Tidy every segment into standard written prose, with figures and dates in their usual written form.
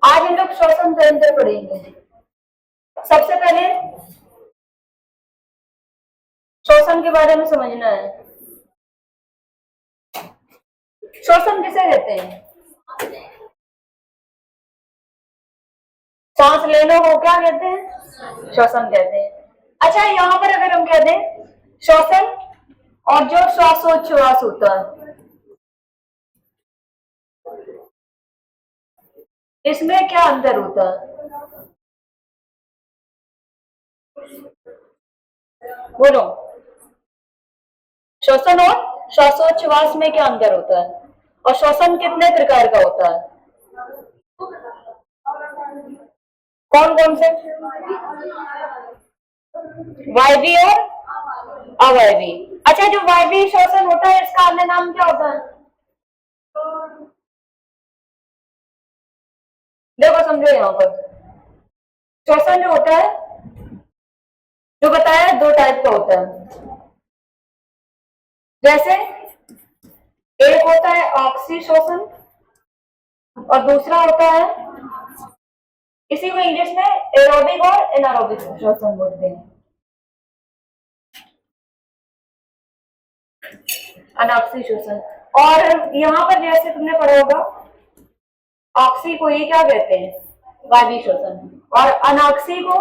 आज हम लोग श्वसन तंत्र पढ़ेंगे। सबसे पहले श्वसन के बारे में समझना है। श्वसन किसे कहते हैं? सांस लेने को क्या कहते हैं? श्वसन कहते हैं। अच्छा, यहाँ पर अगर हम कह दें श्वसन और जो श्वासोच्छ्वास होता है, इसमें क्या अंतर होता है? बोलो, श्वसन और श्वासोच्छ्वास में क्या अंतर होता है? और श्वसन कितने प्रकार का होता है? कौन कौन से? वायवी और अवायवी। अच्छा, जो वायवी श्वसन होता है इसका अन्य नाम क्या होता है? देखो समझो, यहाँ पर श्वसन जो होता है, जो बताया, दो टाइप का होता है। जैसे एक होता है ऑक्सी श्वसन और दूसरा होता है, इसी को इंग्लिश में एरोबिक और एनारोबिक श्वसन बोलते हैं। अनाक्सी श्वसन। और यहाँ पर जैसे तुमने पढ़ा होगा, ऑक्सी को ये क्या कहते हैं? वायवी श्वसन, और अनाक्सी को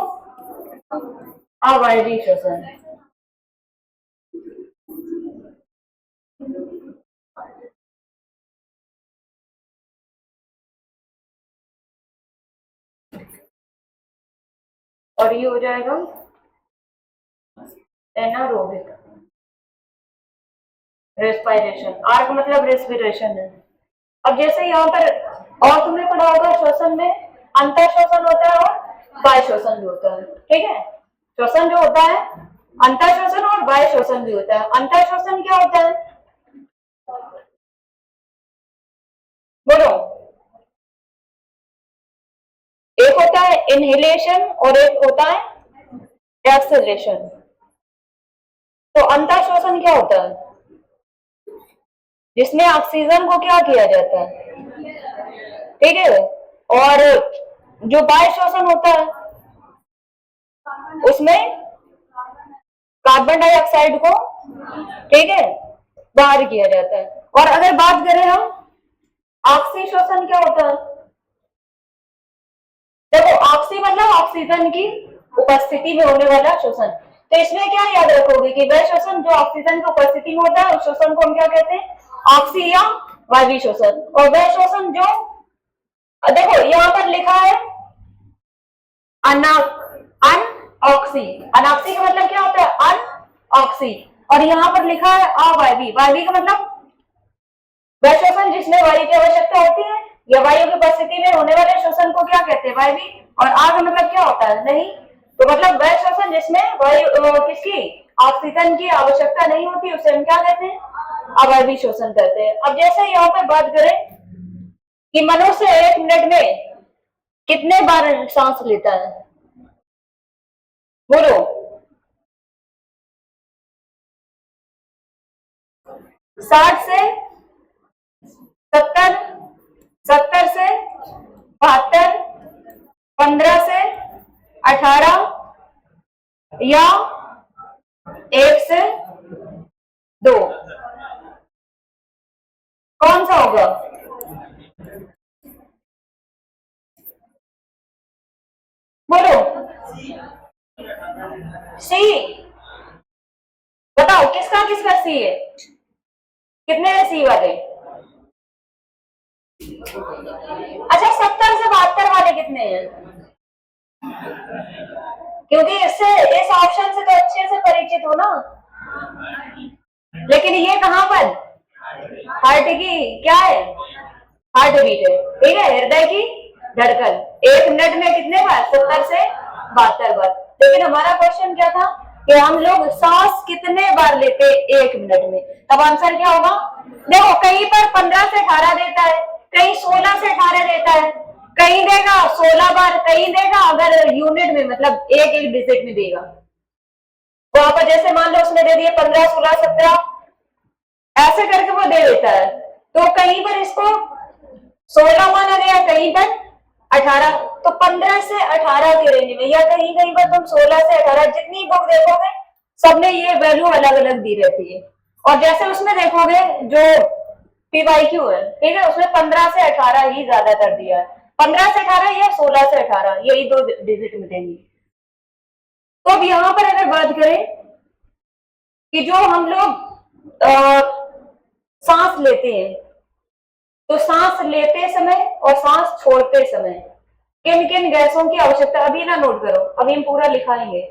अवायवी श्वसन। और ये हो जाएगा एनारोबिक रेस्पिरेशन। आर का मतलब रेस्पिरेशन है। अब जैसे यहाँ पर और तुमने पढ़ा होगा, श्वसन में अंतर श्वसन होता है और बाह्य श्वसन भी होता है। ठीक है, श्वसन जो होता है अंतर श्वसन और बाह्य श्वसन भी होता है। अंतर श्वसन क्या होता है? बोलो। एक होता है इनहेलेशन और एक होता है एक्सहेलेशन। तो अंतर श्वसन क्या होता है? जिसमें ऑक्सीजन को क्या किया जाता है, ठीक है। और जो बाह्य श्वसन होता है उसमें कार्बन डाइऑक्साइड को, ठीक है, बाहर किया जाता है। और अगर बात करें हम ऑक्सी श्वसन क्या होता है? देखो, ऑक्सी मतलब ऑक्सीजन की उपस्थिति में होने वाला श्वसन। तो इसमें क्या याद रखोगे कि वह श्वसन जो ऑक्सीजन की उपस्थिति में होता है उस श्वसन को हम क्या कहते हैं? ऑक्सी या वायवी श्वसन। और वह श्वसन जो, देखो यहाँ पर लिखा है अनऑक्सी। अनऑक्सी का मतलब क्या होता है? अनऑक्सी। और यहाँ पर लिखा है अवायवी। वायवी का मतलब वह श्वसन जिसमें वायु की आवश्यकता होती है या वायु की उपस्थिति में होने वाले श्वसन को क्या कहते हैं? वायवी। और आ का मतलब क्या होता है? नहीं। तो मतलब वह श्वसन जिसमें वायु किसकी, ऑक्सीजन की आवश्यकता नहीं होती, उसे हम क्या कहते हैं? अवायवी श्वसन कहते हैं। अब जैसे यहाँ पर बात करें कि मनुष्य 1 मिनट में कितने बार सांस लेता है? बोलो। 60 से 70, 70 से 72, 15 से 18 या 1 से 2? कौन सा होगा? बोलो। सी। बताओ किसका किसका सी है? कितने सी वाले? अच्छा, 70 से 72 वाले कितने हैं? क्योंकि इससे, इस ऑप्शन से तो अच्छे से परिचित हो ना। लेकिन ये कहां पर? हार्ट की क्या है? हार्ट बीट है, ठीक है, हृदय की धड़कन। 1 मिनट में कितने बार? 70 से 72 बार। लेकिन हमारा क्वेश्चन क्या था कि हम लोग सांस कितने बार लेते हैं 1 मिनट में? तब आंसर क्या होगा? देखो, कहीं पर 15 से 18 देता है, कहीं 16 से 18 देता है, कहीं देगा 16 बार, कहीं देगा अगर यूनिट में मतलब एक एक डिजिट में देगा। वहां पर जैसे मान लो उसने दे दिए 15, 16, 17, ऐसे करके वो दे देता है। तो कहीं पर इसको 16 माना गया, कहीं पर 18, तो 15 से 18 के रेंज में, या कहीं कहीं पर तुम 16 से 18, जितनी बुक देखोगे सबने ये वैल्यू अलग अलग दी रहती है। और जैसे उसमें देखोगे जो पीवाईक्यू है, ठीक है, उसमें 15 से 18 ही ज्यादातर दिया है, 15 से 18 या 16 से 18, यही दो डिजिट मिलेंगी। तो अब यहां पर अगर बात करें कि जो हम लोग सांस लेते हैं, तो सांस लेते समय और सांस छोड़ते समय किन किन गैसों की आवश्यकता, अभी ना नोट करो, अभी हम पूरा लिखाएंगे।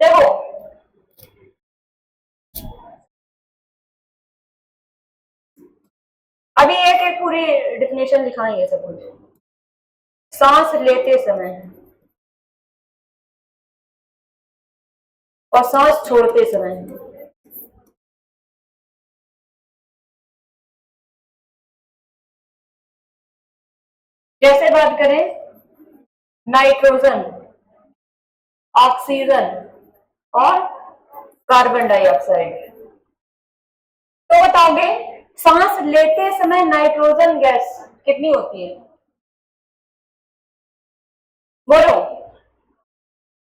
देखो अभी एक एक पूरी डिफिनेशन लिखाएंगे सब कुछ। सांस लेते समय और सांस छोड़ते समय, जैसे बात करें नाइट्रोजन, ऑक्सीजन और कार्बन डाइऑक्साइड, तो बताओगे सांस लेते समय नाइट्रोजन गैस कितनी होती है? बोलो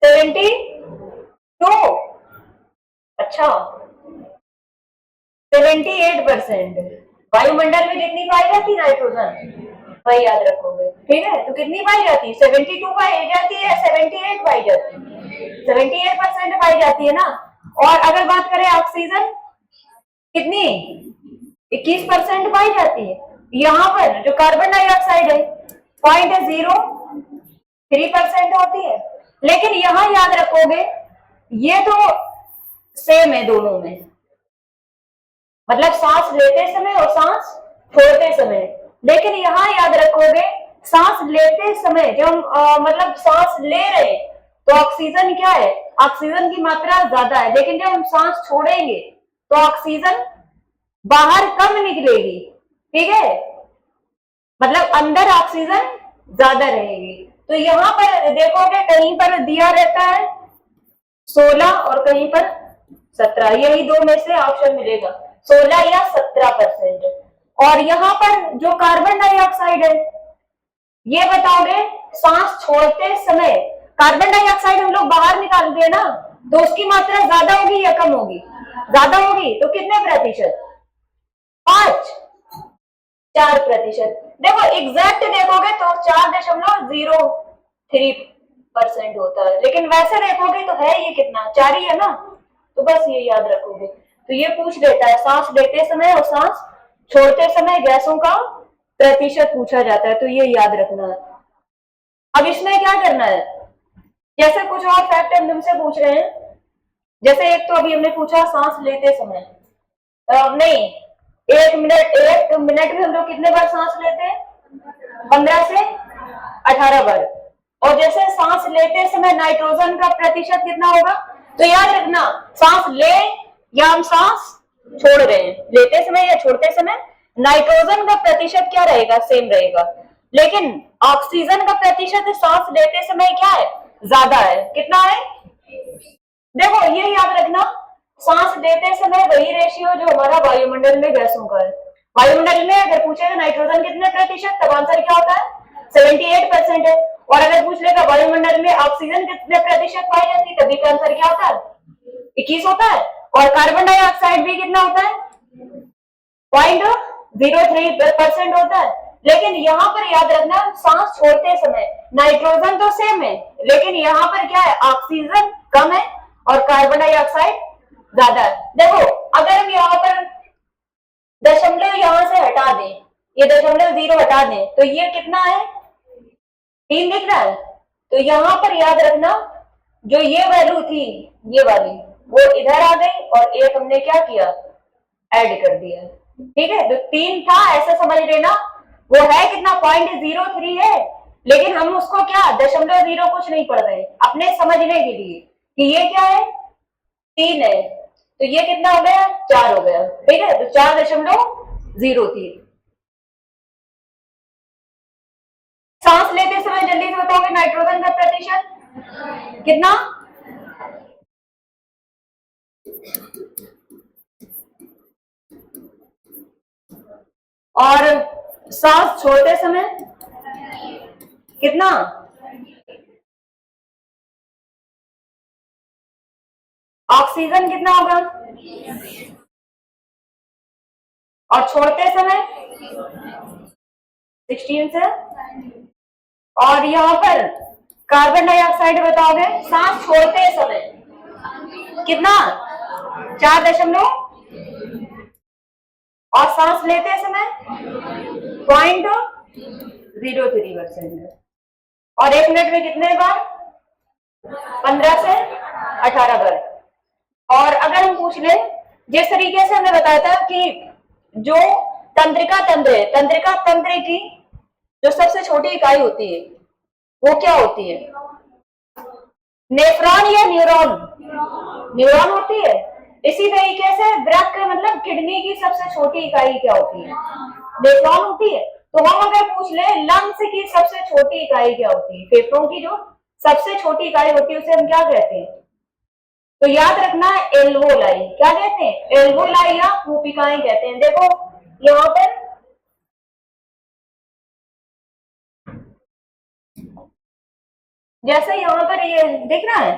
72, अच्छा 78%। वायुमंडल में कितनी पाई जाती है नाइट्रोजन, वही याद रखोगे, ठीक है। तो कितनी पाई जाती है? 72 पाई जाती है, 78 पाई जाती है, 78% पाई जाती है ना। और अगर बात करें ऑक्सीजन, कितनी 21% पाई जाती है। यहाँ पर जो कार्बन डाइऑक्साइड है 0.03% होती है। लेकिन यहां याद रखोगे ये तो सेम है दोनों में, मतलब सांस लेते समय और सांस छोड़ते समय। लेकिन यहां याद रखोगे सांस लेते समय जब हम मतलब सांस ले रहे हैं तो ऑक्सीजन क्या है, ऑक्सीजन की मात्रा ज्यादा है, लेकिन जब हम सांस छोड़ेंगे तो ऑक्सीजन बाहर कम निकलेगी, ठीक है, मतलब अंदर ऑक्सीजन ज्यादा रहेगी। तो यहाँ पर देखोगे कहीं पर दिया रहता है 16 और कहीं पर 17, यही दो में से ऑप्शन मिलेगा, 16 या 17%। और यहाँ पर जो कार्बन डाइऑक्साइड है ये बताओगे सांस छोड़ते समय कार्बन डाइऑक्साइड हम लोग बाहर निकालते हैं ना, तो उसकी मात्रा ज्यादा होगी या कम होगी? ज्यादा होगी, तो कितने प्रतिशत? 4%। देखो एग्जैक्ट देखोगे तो 4.03% होता है, लेकिन वैसे देखोगे तो है ये कितना, 4 ही है ना। तो बस ये याद रखोगे। तो ये पूछ लेता है सांस लेते समय और सांस छोड़ते समय गैसों का प्रतिशत पूछा जाता है, तो ये याद रखना है। अब इसमें क्या करना है, जैसे कुछ और फैक्ट हम तुमसे पूछ रहे हैं, जैसे एक तो अभी हमने पूछा सांस लेते समय, नहीं, 1 मिनट में हम लोग कितने बार सांस लेते हैं? 15 से 18 बार। और जैसे सांस लेते समय नाइट्रोजन का प्रतिशत कितना होगा, तो याद रखना सांस ले या हम सांस छोड़ रहे हैं, लेते समय या छोड़ते समय नाइट्रोजन का प्रतिशत क्या रहेगा, सेम रहेगा। लेकिन ऑक्सीजन का प्रतिशत सांस लेते समय क्या है, ज्यादा है, कितना है? देखो ये याद रखना सांस लेते समय वही रेशियो जो हमारा वायुमंडल में गैसों का है। वायुमंडल में अगर पूछेगा नाइट्रोजन कितने प्रतिशत, तब आंसर क्या होता है? 78% है। और अगर पूछ लेगा वायुमंडल में ऑक्सीजन कितने प्रतिशत पाई जाती है, तभी का आंसर क्या होता है? 21 होता है। और कार्बन डाइऑक्साइड भी कितना होता है? 0.03% होता है। लेकिन यहाँ पर याद रखना सांस छोड़ते समय नाइट्रोजन तो सेम है, लेकिन यहाँ पर क्या है, ऑक्सीजन कम है और कार्बन डाइऑक्साइड ज्यादा है। देखो अगर हम यहाँ पर दशमलव यहाँ से हटा दें, ये 0.0 हटा दें, तो ये कितना है? 3 दिख रहा है। तो यहाँ पर याद रखना जो ये वैल्यू थी ये वाली वो इधर आ गई और एक हमने क्या किया, ऐड कर दिया, ठीक है। तो 3 था ऐसा समझ लेना, वो है कितना, 0.03 है, लेकिन हम उसको क्या 0.0 कुछ नहीं पढ़ रहे, अपने समझने के लिए कि ये क्या है, 3 है, तो ये कितना हो गया, 4 हो गया, ठीक है। तो 4.03। सांस लेते समय जल्दी से बताओगे नाइट्रोजन का प्रतिशत कितना? और सांस छोड़ते समय कितना? ऑक्सीजन कितना होगा? और छोड़ते समय 16 से। और यहाँ पर कार्बन डाइऑक्साइड बताओगे सांस छोड़ते समय कितना? 4 और सांस लेते समय 0.03%। और 1 मिनट में कितने बार? 15 से 18 बार। और अगर हम पूछ ले, जिस तरीके से हमने बताया था कि जो तंत्रिका तंत्र है, तंत्रिका तंत्र की जो सबसे छोटी इकाई होती है वो क्या होती है? नेफ्रॉन या न्यूरॉन? न्यूरॉन होती है। इसी तरीके से वृक्क मतलब किडनी की सबसे छोटी इकाई क्या होती है? नेफ्रॉन होती है। तो हम अगर पूछ ले लंग्स की सबसे छोटी इकाई क्या होती है, फेफड़ों की जो सबसे छोटी इकाई होती है उसे हम क्या कहते हैं? तो याद रखना एल्वोलाई। क्या कहते हैं? एल्वोलाई या कूपिकाएं कहते हैं। देखो यहाँ पर जैसे यहाँ पर ये दिख रहा है,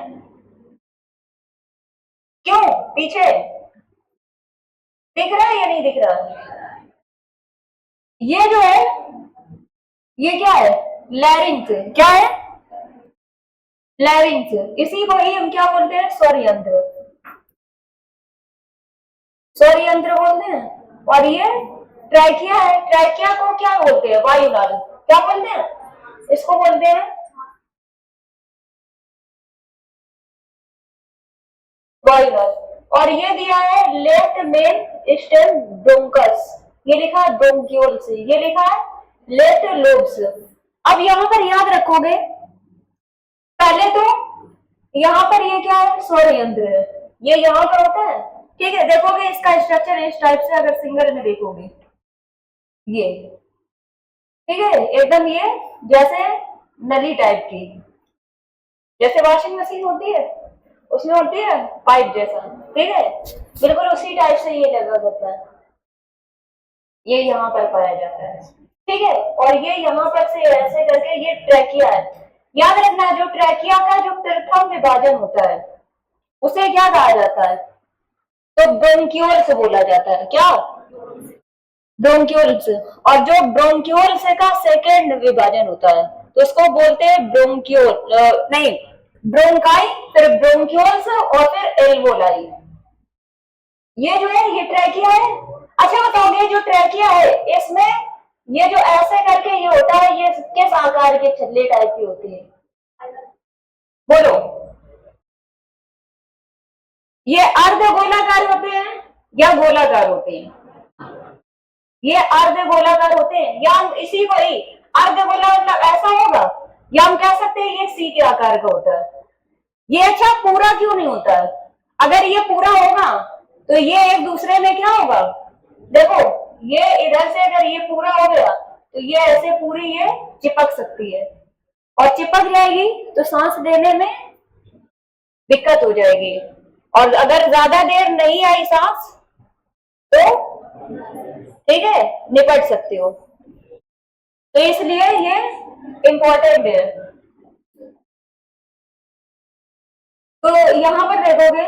क्यों पीछे दिख रहा है या नहीं दिख रहा? ये जो है ये क्या है? लैरिंक्स। क्या है? लैरिंक्स। इसी को ही हम क्या बोलते हैं? स्वर यंत्र। स्वर यंत्र बोलते हैं। और ये ट्रैकिया है। ट्रैकिया को क्या बोलते हैं? वायुनाल। क्या बोलते हैं? इसको बोलते हैं वायुनाल। और ये दिया है लेफ्ट मेन स्टेम ब्रोंकस। ये लिखा है ब्रोंक्यूल्स। ये लिखा है लेफ्ट लोब्स। अब यहां पर याद रखोगे पहले तो यहाँ पर ये क्या है? स्वर यंत्र है। ये यहाँ पर होता है। ठीक है, देखोगे इसका स्ट्रक्चर इस टाइप से, अगर सिंगल में देखोगे ये, ठीक है, एकदम ये जैसे नली टाइप की, जैसे वॉशिंग मशीन होती है उसमें होती है पाइप जैसा। ठीक है, बिल्कुल उसी टाइप से ये लगा होता है। ये यहाँ पर पाया जाता है। ठीक है, और ये यहाँ पर से ऐसे करके ये ट्रैकिया है। याद रखना जो ट्रैकिया का जो प्रथम विभाजन होता है उसे क्या कहा जाता है? तो ब्रोंक्यूल्स बोला जाता है। क्या? ब्रोंक्यूल्स। और जो ब्रोंक्यूल्स का सेकेंड विभाजन होता है तो उसको बोलते हैं ब्रोंक्यूल, नहीं ब्रोंकाई, फिर ब्रोंक्यूल्स और फिर एल्वोलाई। ये जो है ये ट्रैकिया है। अच्छा बताओगे जो ट्रैकिया है इसमें ये जो ऐसे करके ये होता है ये किस आकार के छल्ले टाइप की होती है? बोलो। ये अर्ध गोलाकार होते हैं या गोलाकार होते हैं? ये अर्ध गोलाकार होते हैं। या हम इसी को ही अर्ध गोला मतलब ऐसा होगा, या हम कह सकते हैं ये सी के आकार का होता है। ये अच्छा पूरा क्यों नहीं होता है? अगर ये पूरा होगा तो ये एक दूसरे में क्या होगा? देखो ये इधर से अगर ये पूरा हो गया तो ये ऐसे पूरी ये चिपक सकती है, और चिपक जाएगी तो सांस लेने में दिक्कत हो जाएगी। और अगर ज्यादा देर नहीं आई सांस तो ठीक है निपट सकते हो। तो इसलिए ये इंपॉर्टेंट है। तो यहां पर देखोगे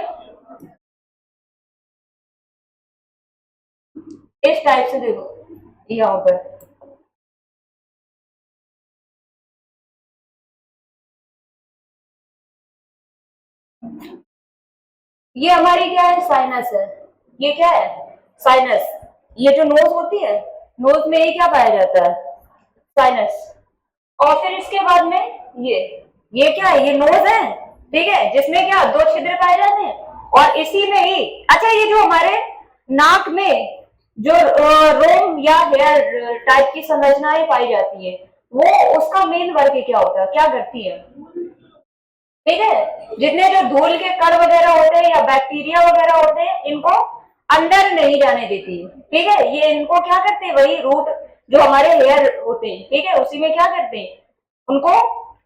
इस टाइप से, देखो यहां पर ये हमारी क्या है? साइनस है। ये क्या है? साइनस। ये जो नोज होती है, नोज में ये क्या पाया जाता है? साइनस। और फिर इसके बाद में ये क्या है? ये नोज है। ठीक है, जिसमें क्या 2 छिद्र पाए जाते हैं। और इसी में ही अच्छा ये जो हमारे नाक में जो रोम या हेयर टाइप की संरचनाएं पाई जाती है वो उसका मेन वर्क क्या होता है? क्या करती है? ठीक है, जितने जो धूल के कण वगैरह होते हैं या बैक्टीरिया वगैरह होते हैं इनको अंदर नहीं जाने देती है। ठीक है, ये इनको क्या करते हैं? वही रूट जो हमारे हेयर होते हैं, ठीक है, उसी में क्या करते हैं? उनको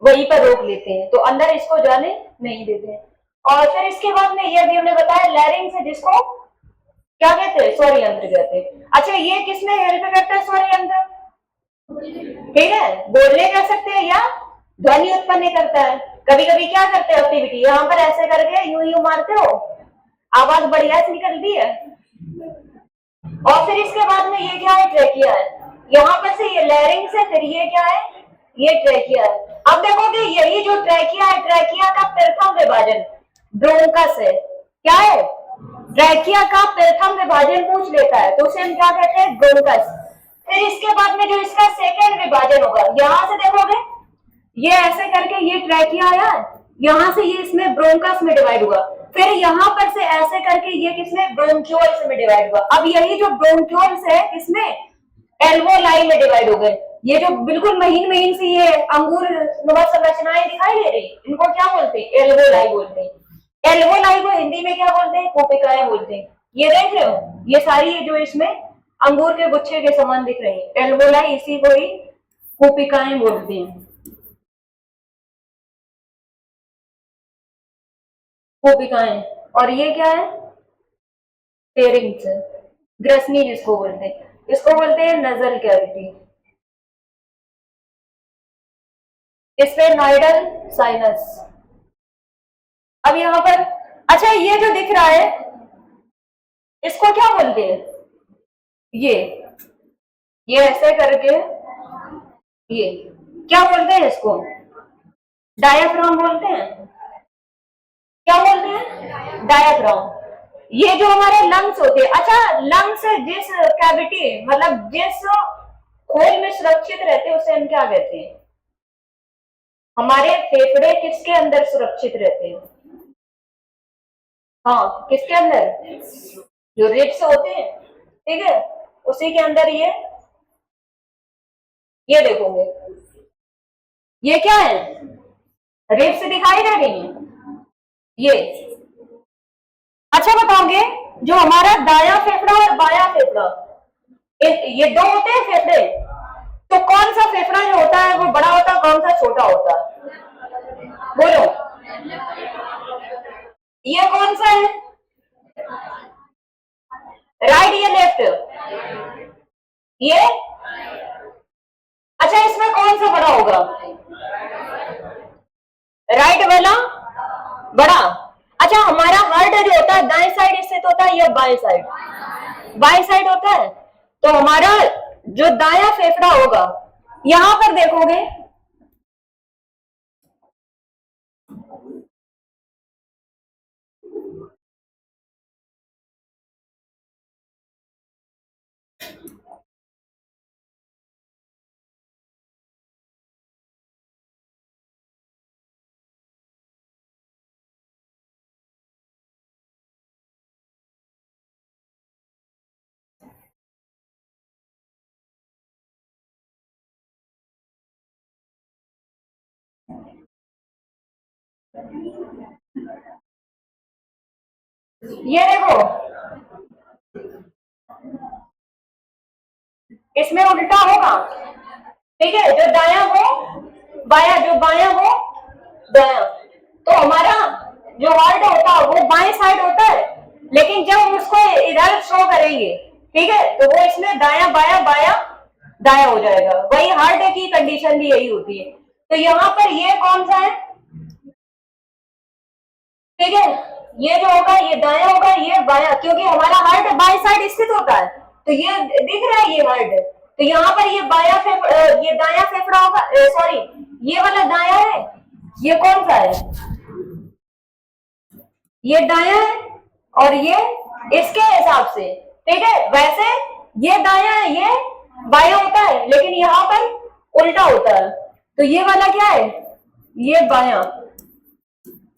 वहीं पर रोक लेते हैं, तो अंदर इसको जाने नहीं देते हैं। और फिर इसके बाद में ये भी हमने बताया लैरिंग्स है, जिसको क्या कहते हैं? स्वर यंत्र कहते हैं। अच्छा ये किसमें हेल्प करता है स्वर यंत्र? ठीक है, बोलने कर सकते हैं या ध्वनि उत्पन्न करता है। कभी कभी क्या करते हैं एक्टिविटी, यहाँ पर ऐसे करके यूं यूं मारते हो, आवाज बढ़िया से निकलती है। और फिर इसके बाद में ये क्या है, ट्रेकिया है। यहाँ पर से ये लैरिंग्स है, फिर ये क्या है, ये ट्रेकिया है। अब देखोगे यही जो ट्रेकिया है, ट्रेकिया का प्रथम विभाजन ब्रोंकस है। क्या है, ट्रेकिया का प्रथम विभाजन पूछ लेता है तो उसे हम क्या कहते हैं, ब्रोंकस। फिर इसके बाद में जो इसका सेकेंड विभाजन होगा, यहां से देखोगे ये ऐसे करके ये ट्रेकिया आया, यहां से ये इसमें ब्रोंकस में डिवाइड हुआ, फिर यहां पर से ऐसे करके ये किसमें, ब्रोंक्यूल्स में डिवाइड हुआ। अब यही जो ब्रोंक्यूल्स है इसमें एल्वोलाई में डिवाइड हो गए। ये जो बिल्कुल महीन महीन सी ये अंगूर नुमा संरचनाएं दिखाई दे रही, इनको क्या बोलते हैं, एल्वोलाई बोलते हैं। एल्वोलाई को हिंदी में क्या बोलते हैं, कोपिकाएं बोलते हैं। ये देख रहे हो, ये सारी जो इसमें अंगूर के गुच्छे के समान दिख रही है, एल्वोलाई इसी को ही कोपिकाएं बोलते हैं, कोपिकाएं। और ये क्या है, फेरिंग्स, ग्रसनी जिसको बोलते हैं, इसको बोलते हैं नजल कैविटी, स्फेनोइडल साइनस। अब यहां पर अच्छा ये जो दिख रहा है इसको क्या बोलते हैं, ये ऐसे करके ये क्या बोलते हैं, इसको डायाफ्राम बोलते हैं। क्या बोलते हैं, डायाफ्राम। ये जो हमारे लंग्स होते हैं, अच्छा लंग्स जिस कैविटी मतलब जिस होल में सुरक्षित रहते हैं उसे हम क्या कहते हैं, हमारे फेफड़े किसके अंदर सुरक्षित रहते हैं, हाँ किसके अंदर, जो रिब्स होते हैं, ठीक है, उसी के अंदर ये देखोगे ये क्या है, रिब्स दिखाई दे रही है ये। अच्छा बताओगे जो हमारा दाया फेफड़ा और बाया फेफड़ा, ये दो होते हैं फेफड़े, तो कौन सा फेफड़ा जो होता है वो बड़ा होता है, कौन सा छोटा होता है, बोलो ये कौन सा है, राइट या लेफ्ट, ये अच्छा इसमें कौन सा बड़ा होगा, राइट वाला बड़ा। अच्छा हमारा हार्ट जो होता है दाएं साइड स्थित होता है या बाएं साइड, बाएं साइड होता है, तो हमारा जो दाया फेफड़ा होगा यहां पर देखोगे ये देखो इसमें उल्टा होगा, ठीक है, जो दाया हो बाया, जो बाया हो दाया। तो हमारा जो हार्ट होता है वो बाएं साइड होता है, लेकिन जब हम उसको इधर शो करेंगे, ठीक है, तो वो इसमें दाया बाया बाया दाया हो जाएगा। वही हार्ट की कंडीशन भी यही होती है। तो यहाँ पर ये कौन सा है, ठीक है, ये जो होगा ये दाया होगा, ये बाया, क्योंकि हमारा हार्ट बाएं साइड स्थित होता है, तो ये दिख रहा है ये हार्ट, तो यहाँ पर ये बाया ये दाया फेफड़ा होगा, सॉरी ये वाला दाया है, ये कौन सा है, ये दाया है, और ये इसके हिसाब से, ठीक है, वैसे ये दाया है ये बाया होता है, लेकिन यहाँ पर उल्टा होता है, तो ये वाला क्या है, ये बाया।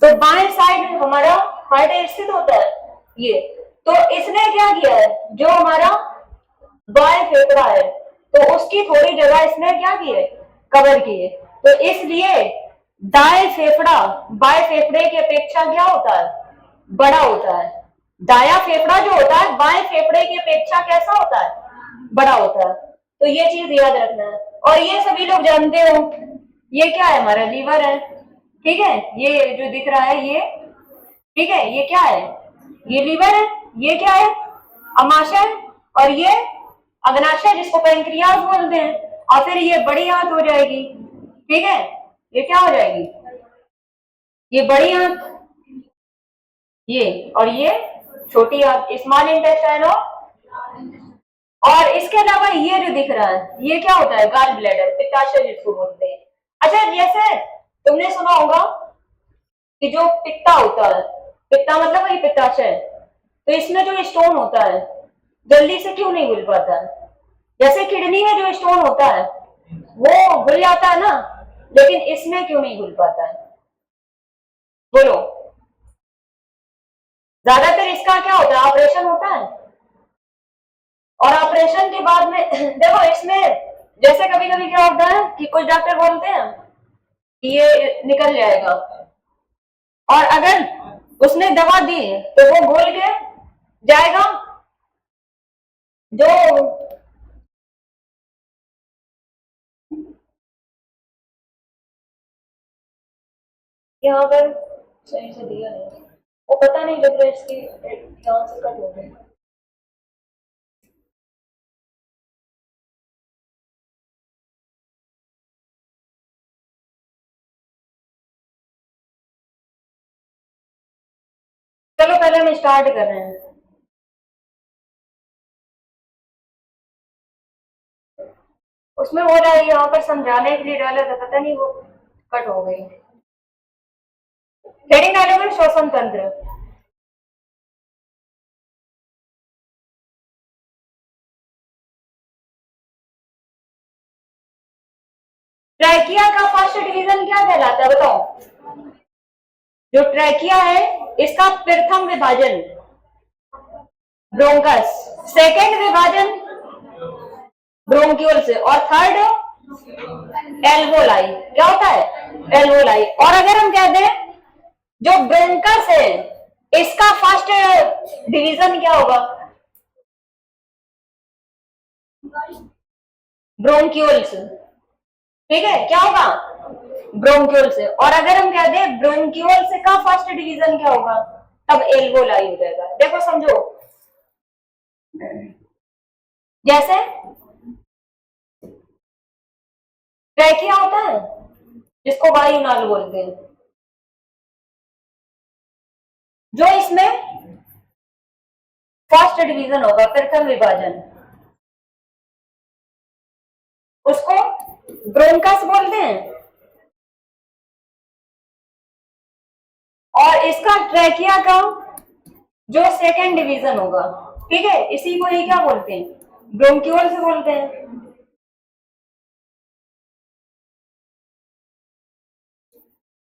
तो बाएं साइड हमारा हार्ट स्थित होता है ये। तो इसने क्या किया है, जो हमारा बाएं फेफड़ा है तो उसकी थोड़ी जगह इसने क्या की है, कवर की है। तो इसलिए दाएं फेफड़ा बाएं फेफड़े की अपेक्षा क्या होता है, बड़ा होता है। दाया फेफड़ा जो होता है बाएं फेफड़े की अपेक्षा कैसा होता है, बड़ा होता है। तो ये चीज याद रखना है। और ये सभी लोग जानते हो ये क्या है, हमारा लीवर है, ठीक है, ये जो दिख रहा है ये, ठीक है, ये क्या है, ये लीवर है, ये क्या है, अमाशय, और ये अग्नाशय जिसको पैंक्रियाज बोलते हैं। और फिर ये बड़ी आंत हो जाएगी, ठीक है, ये क्या हो जाएगी, ये बड़ी आंत, ये, और ये छोटी आंत, स्मॉल इंटेस्टाइन और इसके अलावा ये जो दिख रहा है ये क्या होता है, गॉल ब्लैडर, पित्ताशय जिसको बोलते हैं। अच्छा, जैसे तुमने सुना होगा कि जो पित्ता होता है, पित्ता मतलब वही पित्ताशय, तो इसमें जो स्टोन होता है जल्दी से क्यों नहीं घुल पाता है? जैसे किडनी में जो स्टोन होता है वो घुल जाता है ना, लेकिन इसमें क्यों नहीं घुल पाता है, बोलो। ज्यादातर इसका क्या होता है, ऑपरेशन होता है, और ऑपरेशन के बाद में देखो इसमें जैसे कभी कभी क्या होता है कि कुछ डॉक्टर बोलते हैं कि ये निकल जाएगा, और अगर उसने दवा दी तो वो घोल के जाएगा, जो यहाँ पर सही से दिया नहीं, वो पता नहीं लग रहा इसकी यहाँ से कट हो गई। चलो पहले हम स्टार्ट कर रहे हैं। उसमें हो रहा है यहाँ पर समझाने के लिए डाला था, पता नहीं वो कट हो गई। हेडिंग डाले हुए श्वसन तंत्र, ट्रैकिया का फर्स्ट डिवीजन क्या कहलाता है बताओ? जो ट्रैकिया है इसका प्रथम विभाजन ब्रोंकस, सेकंड विभाजन ब्रोंक्यूल से, और थर्ड एल्वोलाई। क्या होता है, एल्वोलाई। और अगर हम कह दें जो ब्रोंकस है इसका फर्स्ट डिवीजन क्या होगा, ब्रोंक्यूल्स, ठीक है, क्या होगा, ब्रोंक्यूल से। और अगर हम कह दें ब्रोंक्यूल से का फर्स्ट डिवीजन क्या होगा, तब एल्वोलाई हो जाएगा। देखो समझो, जैसे ट्रैकिया होता है जिसको वायुनाल बोलते हैं, जो इसमें फर्स्ट डिवीजन होगा, प्रथम विभाजन, उसको ब्रोंकस बोलते हैं। और इसका ट्रैकिया का जो सेकंड डिवीजन होगा, ठीक है, इसी को ही क्या बोलते हैं, ब्रोंक्यूल से बोलते हैं।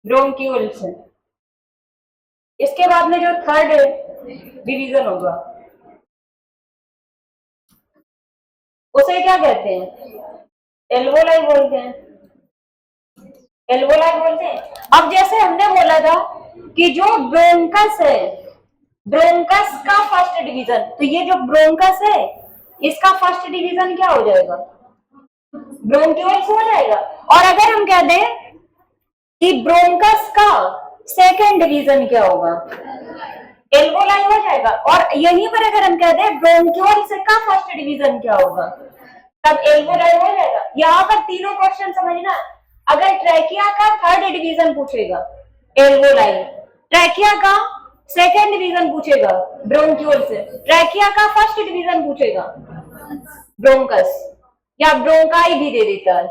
ब्रोंक्यूल से। इसके बाद में जो थर्ड डिवीजन होगा उसे क्या कहते हैं, एल्वोलाई बोलते हैं, एल्वोलाई बोलते हैं। अब जैसे हमने बोला था कि जो ब्रोंकस है, ब्रोंकस का फर्स्ट डिवीजन, तो ये जो ब्रोंकस है इसका फर्स्ट डिवीजन क्या हो जाएगा, ब्रोंक्यूल्स हो जाएगा। और अगर हम कह दें कि ब्रोंकस का सेकंड डिवीजन क्या होगा, एल्वोलाई हो जाएगा। और यहीं पर अगर हम कह दें ब्रोंक्यूल्स का फर्स्ट डिवीजन क्या होगा, तब एल्वोलाई हो जाएगा। यहाँ पर तीनों क्वेश्चन समझना, अगर ट्रैकिया का थर्ड डिवीजन पूछेगा एल्वोलाई, ट्रैकिया का सेकंड डिवीजन पूछेगा ब्रोंक्यूल से, ट्रैकिया का फर्स्ट डिवीजन पूछेगा ब्रोंकस, या ब्रोंकाई भी दे देता है।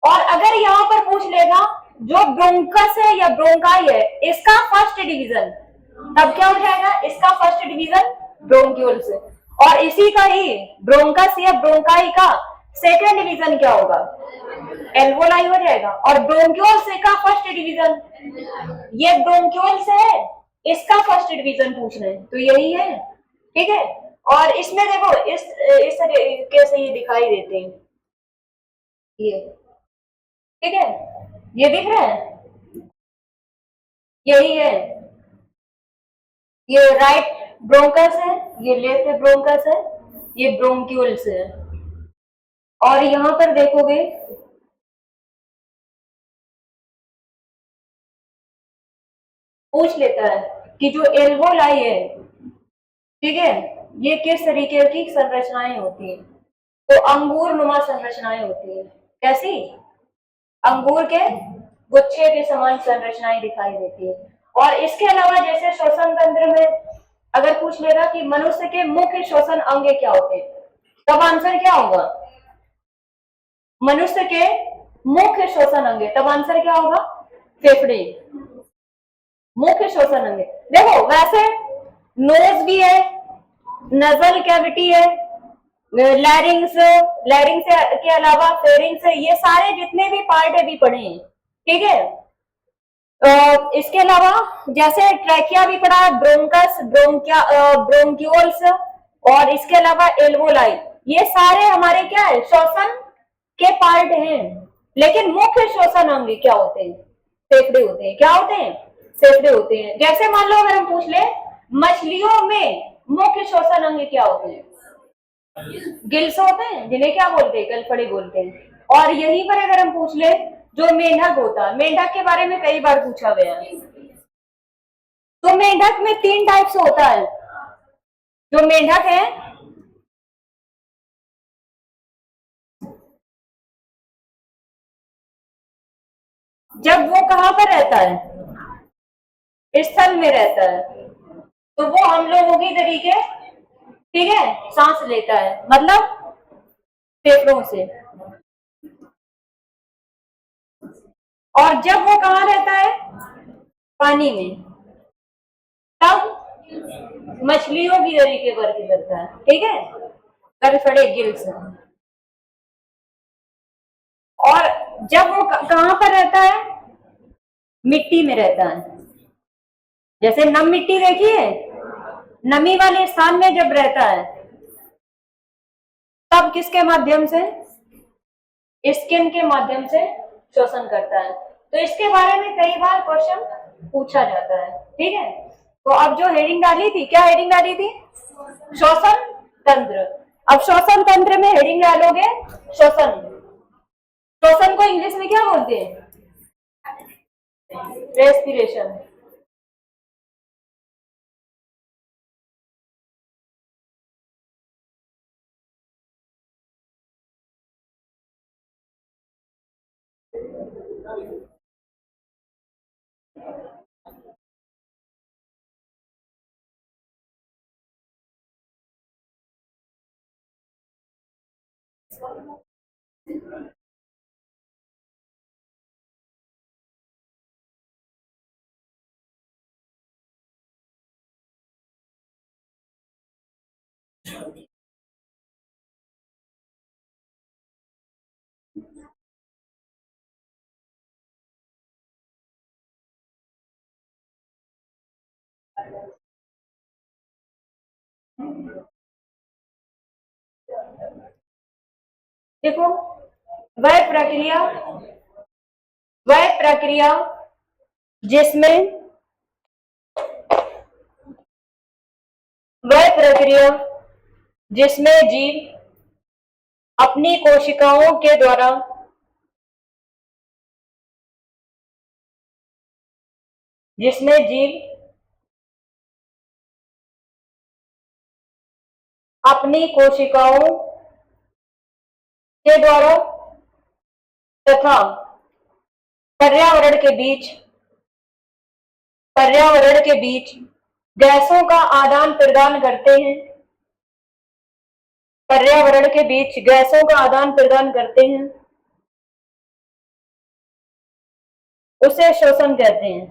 और अगर यहाँ पर पूछ लेगा जो ब्रोंकस है या ब्रोंकाई है इसका फर्स्ट डिवीजन, तब क्या हो जाएगा, इसका फर्स्ट डिवीजन ब्रोंक्यूल से। और इसी का ही ब्रोंकस या ब्रोंकाई का सेकंड डिवीजन क्या होगा, एल्वोलाई हो जाएगा। और ब्रोंक्यूल से का फर्स्ट डिवीजन, ये ब्रोंक्यूल से है, इसका फर्स्ट डिवीजन पूछ रहे हैं, तो यही है, ठीक है। और इसमें देखो इस तरीके से ये दिखाई देते हैं, ये ठीक है, ये दिख रहा है, यही है, ये राइट ब्रोंकस है, ये लेफ्ट ब्रोंकस है, ये ब्रोंक्यूल्स है। और यहां पर देखोगे पूछ लेता है कि जो एल्वोलाई है, ठीक है, ये किस तरीके की संरचनाएं होती है, तो अंगूर नुमा संरचनाएं होती है। कैसी? अंगूर के गुच्छे के समान संरचनाएं दिखाई देती है। और इसके अलावा जैसे श्वसन तंत्र में अगर पूछ लेगा कि मनुष्य के मुख्य श्वसन अंग क्या होते हैं, तब आंसर क्या होगा? मनुष्य के मुख्य श्वसन अंग, तब आंसर क्या होगा? फेफड़े। मुख्य श्वसन अंग। देखो वैसे नोज भी है, नजल कैविटी है, लैरिंग्स, लैरिंग्स के अलावा फेरिंग्स, ये सारे जितने भी पार्ट है भी पढ़े हैं, ठीक है। इसके अलावा जैसे ट्रैकिया भी पढ़ा, ब्रोंकस, ब्रोंकिया, ब्रोंक्यूल्स, और इसके अलावा एल्वोलाई, ये सारे हमारे क्या है? श्वसन के पार्ट हैं। लेकिन मुख्य श्वसन अंग क्या होते हैं? फेफड़े होते हैं। क्या होते हैं? फेफड़े होते हैं। जैसे मान लो अगर हम पूछ ले मछलियों में मुख्य श्वसन अंग क्या होते हैं? गिल्स होते हैं, जिन्हें क्या बोलते हैं? गलफड़े बोलते हैं। और यहीं पर अगर हम पूछ ले जो मेंढक होता है, मेंढक के बारे में कई बार पूछा गया है। तो मेंढक में 3 टाइप से होता है। जो मेंढक है जब वो कहां पर रहता है? स्थल में रहता है, तो वो हम लोगों की तरीके, ठीक है, सांस लेता है, मतलब फेफड़ों से। और जब वो कहां रहता है? पानी में, तब मछलियों की तरीके वर्क करता है, ठीक है, गलफड़े, गिल्स। और जब वो कहां पर रहता है? मिट्टी में रहता है। जैसे नम मिट्टी देखिए, नमी वाले स्थान में जब रहता है तब किसके माध्यम से? स्किन के माध्यम से श्वसन करता है। तो इसके बारे में कई बार क्वेश्चन पूछा जाता है, ठीक है। तो अब जो हेडिंग डाली थी, क्या हेडिंग डाली थी? श्वसन तंत्र। अब श्वसन तंत्र में हेडिंग डालोगे श्वसन। श्वसन को इंग्लिश में क्या बोलते हैं? रेस्पिरेशन। देखो वह प्रक्रिया, वह प्रक्रिया जिसमें, वह प्रक्रिया जिसमें जीव अपनी कोशिकाओं के द्वारा जिसमें जीव अपनी कोशिकाओं के द्वारा तथा पर्यावरण के बीच, पर्यावरण के बीच गैसों का आदान प्रदान करते हैं, पर्यावरण के बीच गैसों का आदान प्रदान करते हैं, उसे श्वसन कहते हैं।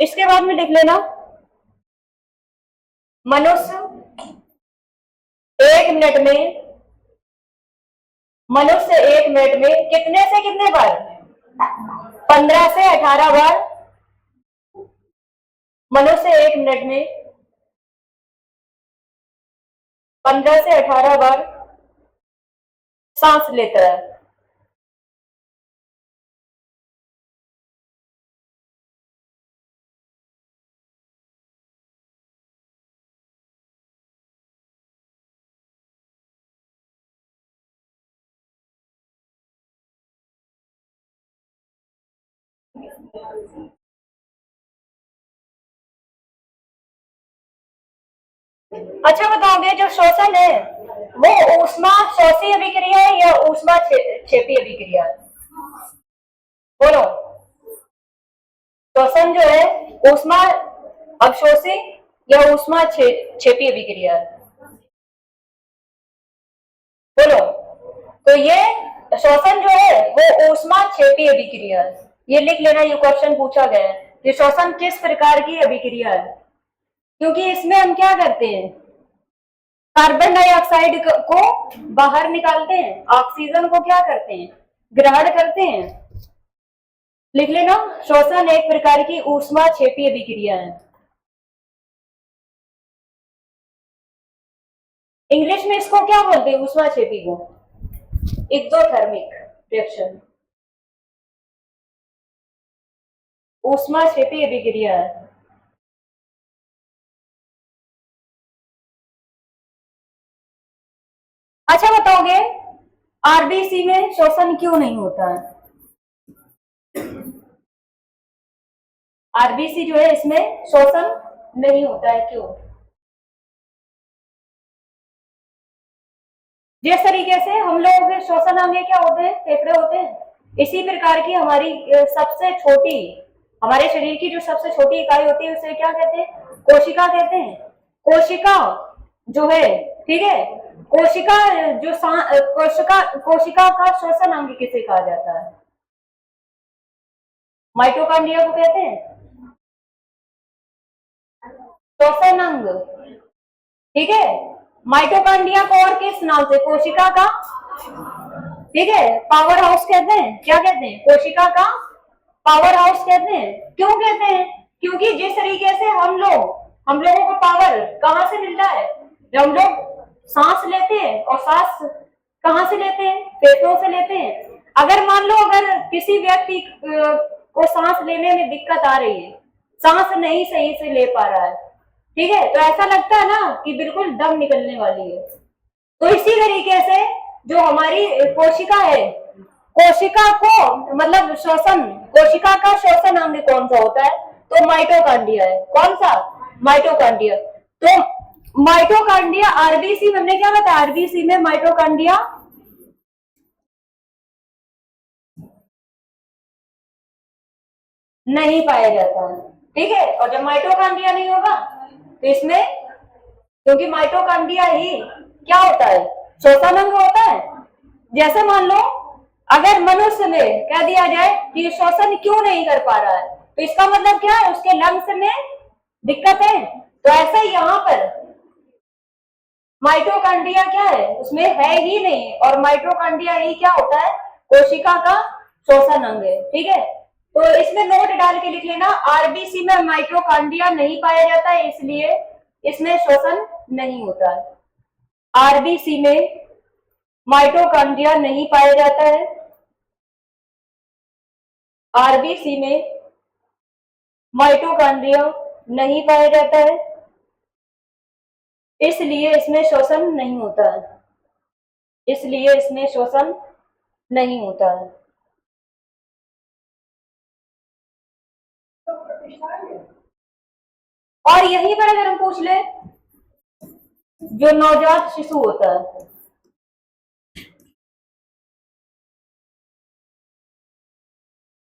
इसके बाद में लिख लेना मनुष्य 1 मिनट में, मनुष्य 1 मिनट में कितने से कितने बार? 15 से 18 बार मनुष्य 1 मिनट में 15 से 18 बार सांस लेता है। अच्छा बताओगे, जो श्वसन है वो ऊष्मा शोषी अभिक्रिया है या ऊष्मा क्षेपी अभिक्रिया है? बोलो। श्वसन जो है ऊष्मा अवशोषी या ऊष्मा क्षेपी अभिक्रिया है? बोलो। तो ये श्वसन जो है वो ऊष्मा क्षेपी अभिक्रिया है। ये लिख लेना, ये क्वेश्चन पूछा गया है कि श्वसन किस प्रकार की अभिक्रिया है, क्योंकि इसमें हम क्या करते हैं, कार्बन डाइऑक्साइड को बाहर निकालते हैं, ऑक्सीजन को क्या करते हैं, ग्रहण करते हैं। लिख लेना, श्वसन एक प्रकार की ऊष्मा क्षेपी अभिक्रिया है। इंग्लिश में इसको क्या बोलते हैं, ऊष्मा क्षेपी को? एक्सोथर्मिक रिएक्शन, ऊष्मा क्षेपी अभिक्रिया है। अच्छा बताओगे, आरबीसी में श्वसन क्यों नहीं होता है? आरबीसी जो है इसमें श्वसन नहीं होता है, क्यों? जिस तरीके से हम लोगों के श्वसन अंग क्या होते हैं, फेफड़े होते हैं, इसी प्रकार की हमारी सबसे छोटी, हमारे शरीर की जो सबसे छोटी इकाई होती है उसे क्या कहते हैं, कोशिका कहते हैं। कोशिका जो है, ठीक है, कोशिका जो कोशिका का श्वसन अंग किसे कहा जाता है? माइटोकॉन्ड्रिया को कहते हैं श्वसन अंग, ठीक है। माइटोकॉन्ड्रिया को और किस नाम से, कोशिका का, ठीक है, पावर हाउस कहते हैं। क्या कहते हैं? कोशिका का पावर हाउस कहते हैं। क्यों कहते हैं? क्योंकि जिस तरीके से हम लोगों को पावर कहां से मिलता है, जब हम लोग सांस लेते हैं, और सांस कहां से लेते हैं, फेफड़ों से लेते हैं। अगर मान लो अगर किसी व्यक्ति को सांस लेने में दिक्कत आ रही है, सांस नहीं सही से ले पा रहा है, ठीक है, तो ऐसा लगता है ना कि बिल्कुल दम निकलने वाली है। तो इसी तरीके से जो हमारी कोशिका है, कोशिका को मतलब श्वसन, कोशिका का श्वसन अंग कौन सा होता है, तो माइटोकॉन्ड्रिया है। कौन सा? माइटोकॉन्ड्रिया। तो माइटोकॉन्ड्रिया आरबीसी में हमने क्या बताया, आरबीसी में माइटोकॉन्ड्रिया नहीं पाया जाता है, ठीक है। और जब माइटोकॉन्ड्रिया नहीं होगा तो इसमें, क्योंकि माइटोकॉन्ड्रिया ही क्या होता है, श्वसन अंग होता है। जैसे मान लो अगर मनुष्य में कह दिया जाए कि श्वसन क्यों नहीं कर पा रहा है, तो इसका मतलब क्या है, उसके लंग्स में दिक्कत है। तो ऐसा ही यहाँ पर माइटोकॉन्ड्रिया क्या है, उसमें है ही नहीं, और माइटोकॉन्ड्रिया ही क्या होता है, कोशिका का श्वसन अंग है, ठीक है। तो इसमें नोट डाल के लिख लेना, आरबीसी में माइटोकॉन्ड्रिया नहीं पाया जाता है, इसलिए इसमें श्वसन नहीं होता है। आरबीसी में माइटोकॉन्ड्रिया नहीं पाया जाता है, आरबीसी में माइटोकॉन्ड्रिया नहीं पाया जाता है, इसलिए इसमें श्वसन नहीं होता है, इसलिए इसमें श्वसन नहीं होता है। और यहीं पर अगर हम पूछ ले, जो नवजात शिशु होता है,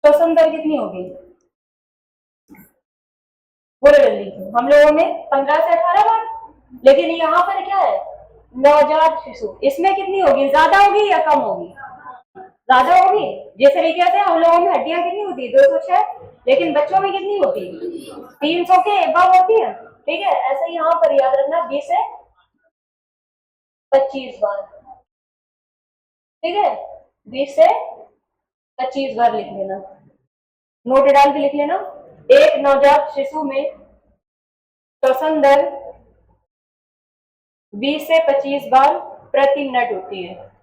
श्वसन दर कितनी होगी, बोलो जल्दी। हम लोगों में 15 से 18 बार, लेकिन यहाँ पर क्या है, नवजात शिशु, इसमें कितनी होगी, ज्यादा होगी या कम होगी, ज्यादा होगी। जिस तरीके से हम लोगों में हड्डियां कितनी होती है, 206, लेकिन बच्चों में कितनी होती है, 300 के एबव होती है, ठीक है। ऐसे ही यहाँ पर याद रखना 20 से 25 बार, ठीक है, 20 से 25 बार लिख लेना, नोट डाल के लिख लेना। एक नवजात शिशु में श्वसन दर 20 से 25 बार प्रति मिनट होती है।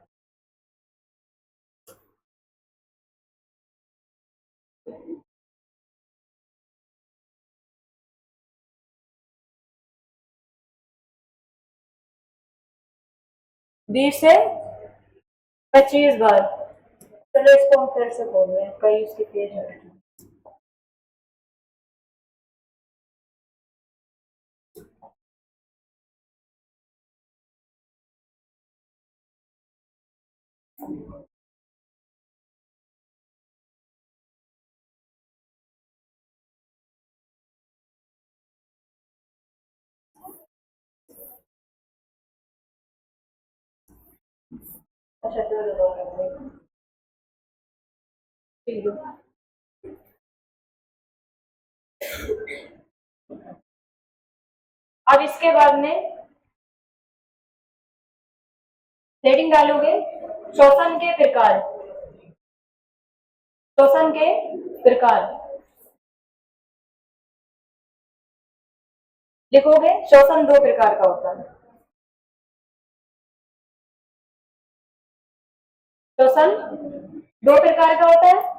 बीस से 25 बार। चलो इसको हम फिर से बोल रहे हैं, कई उसके पेज है। अच्छा चलो ठीक है। अब इसके बाद में हेडिंग डालोगे शोषण के प्रकार। शोषण के प्रकार लिखोगे। शोषण दो प्रकार का होता है। शोषण दो प्रकार का होता है।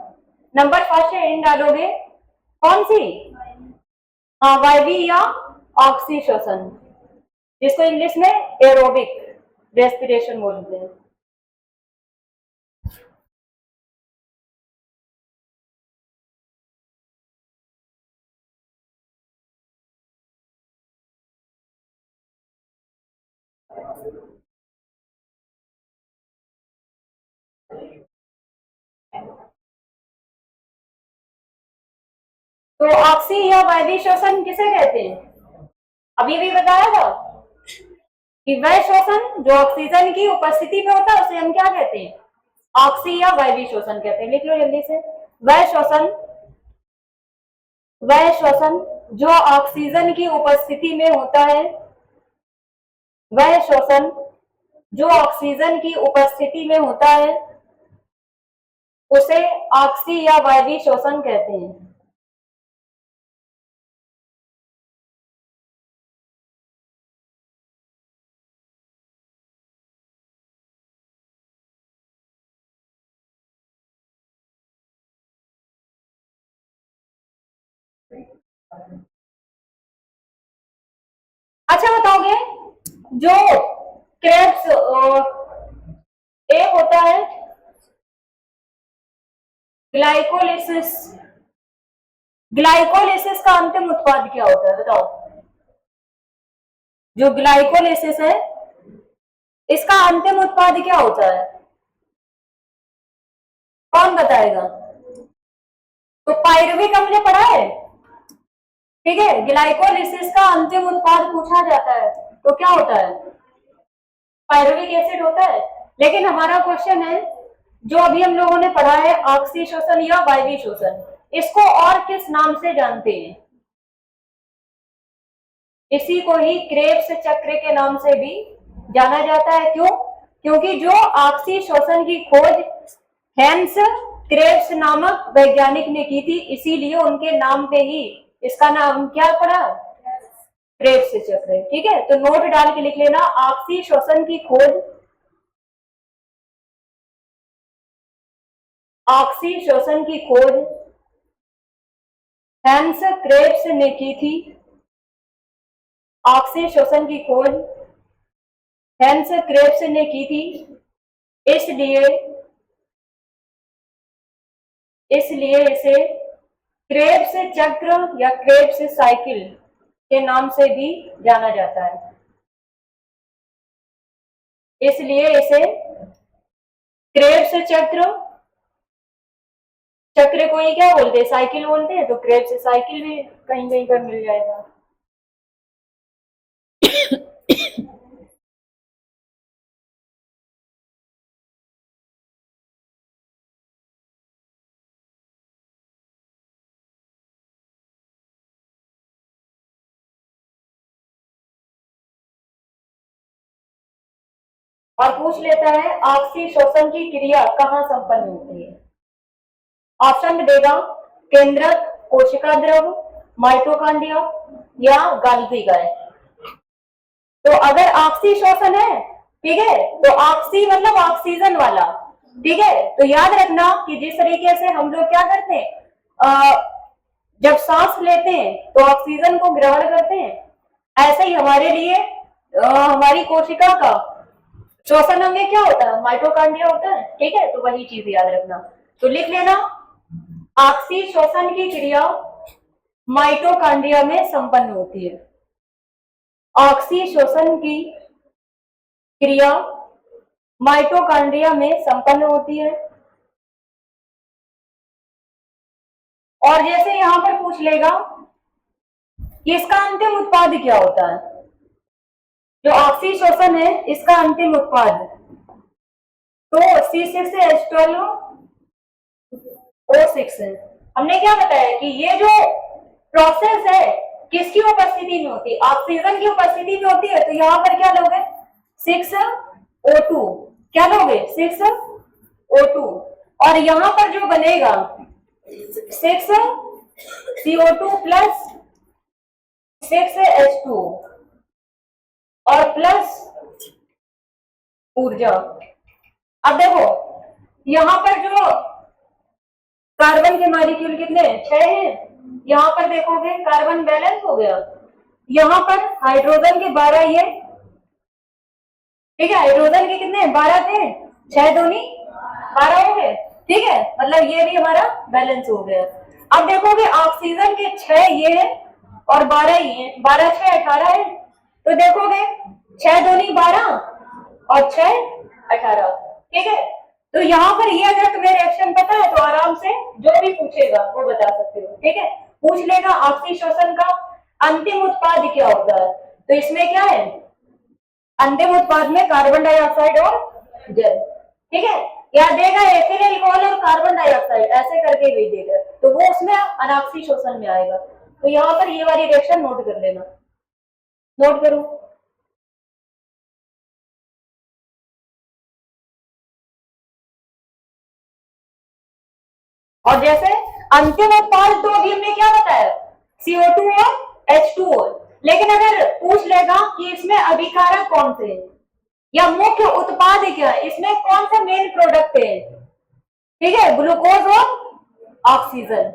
नंबर फर्स्ट हेडिंग डालोगे कौन सी? हाँ, वायवी या ऑक्सी शोषण, जिसको इंग्लिश में एरोबिक रेस्पिरेशन बोलते हैं। तो ऑक्सी या वायवी श्वसन किसे कहते हैं? अभी भी बताया था कि वह श्वसन जो ऑक्सीजन की उपस्थिति में होता है उसे हम क्या कहते हैं? ऑक्सी या वायवी श्वसन कहते हैं। लिख लो जल्दी से। वह श्वसन जो ऑक्सीजन की उपस्थिति में होता है, वह श्वसन जो ऑक्सीजन की उपस्थिति में होता है उसे ऑक्सी या वायवी श्वसन कहते हैं। अच्छा बताओगे जो क्रेब्स एक होता है ग्लाइकोलिसिस, ग्लाइकोलिसिस का अंतिम उत्पाद क्या होता है बताओ? जो ग्लाइकोलिसिस है इसका अंतिम उत्पाद क्या होता है? कौन बताएगा? तो पायरुविक अम्ल पढ़ा है, ठीक है। ग्लाइकोलिसिस का अंतिम उत्पाद पूछा जाता है तो क्या होता है? पायरुविक एसिड होता है। लेकिन हमारा क्वेश्चन है जो अभी हम लोगों ने पढ़ा है ऑक्सी शोषण या वायवी शोषण, इसको और किस नाम से जानते हैं? इसी को ही क्रेब्स चक्र के नाम से भी जाना जाता है। क्यों? क्योंकि जो ऑक्सी शोषण की खोज हैंस क्रेब्स नामक वैज्ञानिक ने की थी, इसीलिए उनके नाम पे ही इसका नाम क्या पड़ा? क्रेब्स चक्र। ठीक है, तो नोट डाल के लिख लेना ऑक्सी शोषण की खोज, ऑक्सी शोषण की खोज हैंस क्रेब्स ने की थी। ऑक्सी शोषण की खोज हैंस क्रेब्स ने की थी, इसलिए इसे क्रेब्स चक्र या क्रेब्स साइकिल के नाम से भी जाना जाता है। इसलिए इसे क्रेब्स चक्र को ही क्या बोलते हैं? साइकिल बोलते हैं। तो क्रेब्स साइकिल भी कहीं कहीं पर मिल जाएगा। और पूछ लेता है ऑक्सी शोषण की क्रिया कहाँ संपन्न होती है? ऑप्शन देगा केंद्रक, कोशिका द्रव, माइटोकॉन्ड्रिया या गाल्गी गाय। तो अगर ऑक्सी शोषण है, ठीक है, तो ऑक्सी मतलब ऑक्सीजन वाला, ठीक है। तो याद रखना कि जिस तरीके से हम लोग क्या करते हैं, जब सांस लेते हैं तो ऑक्सीजन को ग्रहण करते हैं, ऐसे ही हमारे लिए हमारी कोशिका का श्वसन अंग क्या होता है? माइटोकॉन्ड्रिया होता है, ठीक है। तो वही चीज याद रखना। तो लिख लेना ऑक्सी शोषण की क्रिया माइटोकॉन्ड्रिया में संपन्न होती है। ऑक्सी शोषण की क्रिया माइटोकॉन्ड्रिया में संपन्न होती है। और जैसे यहां पर पूछ लेगा कि इसका अंतिम उत्पाद क्या होता है, जो ऑक्सीशोषण है इसका अंतिम उत्पाद, तो C6H12O6 है। हमने क्या बताया कि ये जो प्रोसेस है किसकी उपस्थिति में होती है, ऑक्सीजन की उपस्थिति में होती है। तो यहाँ पर क्या लोगे 6O2, क्या लोगे 6O2, और यहाँ पर जो बनेगा 6CO2 प्लस 6H2 और प्लस ऊर्जा। अब देखो यहां पर जो कार्बन के मॉलिक्यूल कितने 6 हैं, यहां पर देखोगे कार्बन बैलेंस हो गया, यहां पर हाइड्रोजन के 12 ये, ठीक है, हाइड्रोजन के कितने 12 थे, 6 दूनी 12 हो गए, ठीक है, मतलब ये भी हमारा बैलेंस हो गया। अब देखोगे ऑक्सीजन के 6 ये है और 12 ये है, 12 6 18 है, तो देखोगे 6 दूनी 12 और 6 18, ठीक है। तो यहाँ पर ये अगर तुम्हें रिएक्शन पता है तो आराम से जो भी पूछेगा वो बता सकते हो, ठीक है। पूछ लेगा ऑक्सीशोषण का अंतिम उत्पाद क्या होता है, तो इसमें क्या है अंतिम उत्पाद में कार्बन डाइऑक्साइड और जल, ठीक है, या देगा एथिल अल्कोहल और कार्बन डाइऑक्साइड ऐसे करके भी देगा, तो वो उसमें अनाक्सीशोषण में आएगा। तो यहाँ पर ये वाली रिएक्शन नोट कर लेना, नोट करो। और जैसे अंतिम उत्पाद तो अभी हमने क्या बताया CO2 और H2O, लेकिन अगर पूछ लेगा कि इसमें अभिकारक कौन से या मुख्य उत्पाद क्या है, इसमें कौन सा मेन प्रोडक्ट है, ठीक है, ग्लूकोज और ऑक्सीजन।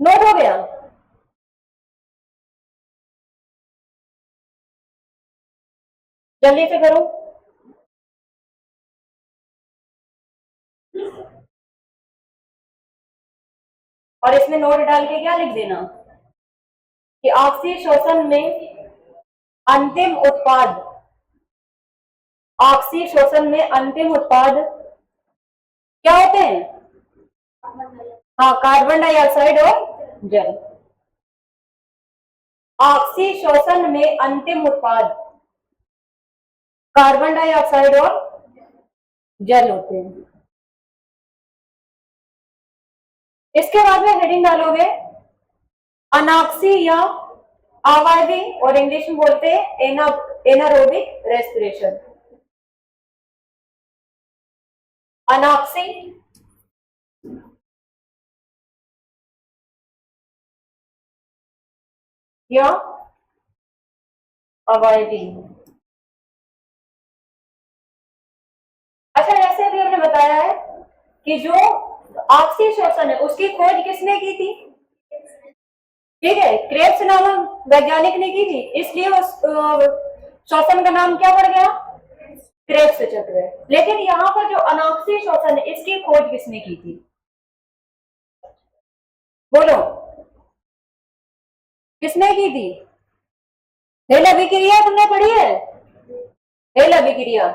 नोट हो गया। जल्दी से करो। और इसमें नोट डाल के क्या लिख देना कि ऑक्सीशोषण में अंतिम उत्पाद, ऑक्सीशोषण में अंतिम उत्पाद क्या होते हैं, हाँ कार्बन डाइऑक्साइड और जल। ऑक्सीशोषण में अंतिम उत्पाद कार्बन डाइऑक्साइड और जल होते हैं। इसके बाद में हेडिंग डालोगे अनाक्सी या अवायवी, और इंग्लिश में बोलते हैं एनारोबिक रेस्पिरेशन। अनाक्सी या अवायवी। अच्छा जैसे अभी हमने बताया है कि जो ऑक्सीशोषण है उसकी खोज किसने की थी, ठीक है, क्रेब्स नामक वैज्ञानिक ने की थी, इसलिए उस शोषण का नाम क्या पड़ गया क्रेब्स चक्र। लेकिन यहाँ पर जो अनॉक्सी शोषण है इसकी खोज किसने की थी, बोलो किसने की थी। हेल अभिक्रिया तुमने पढ़ी है, हेल अभिक्रिया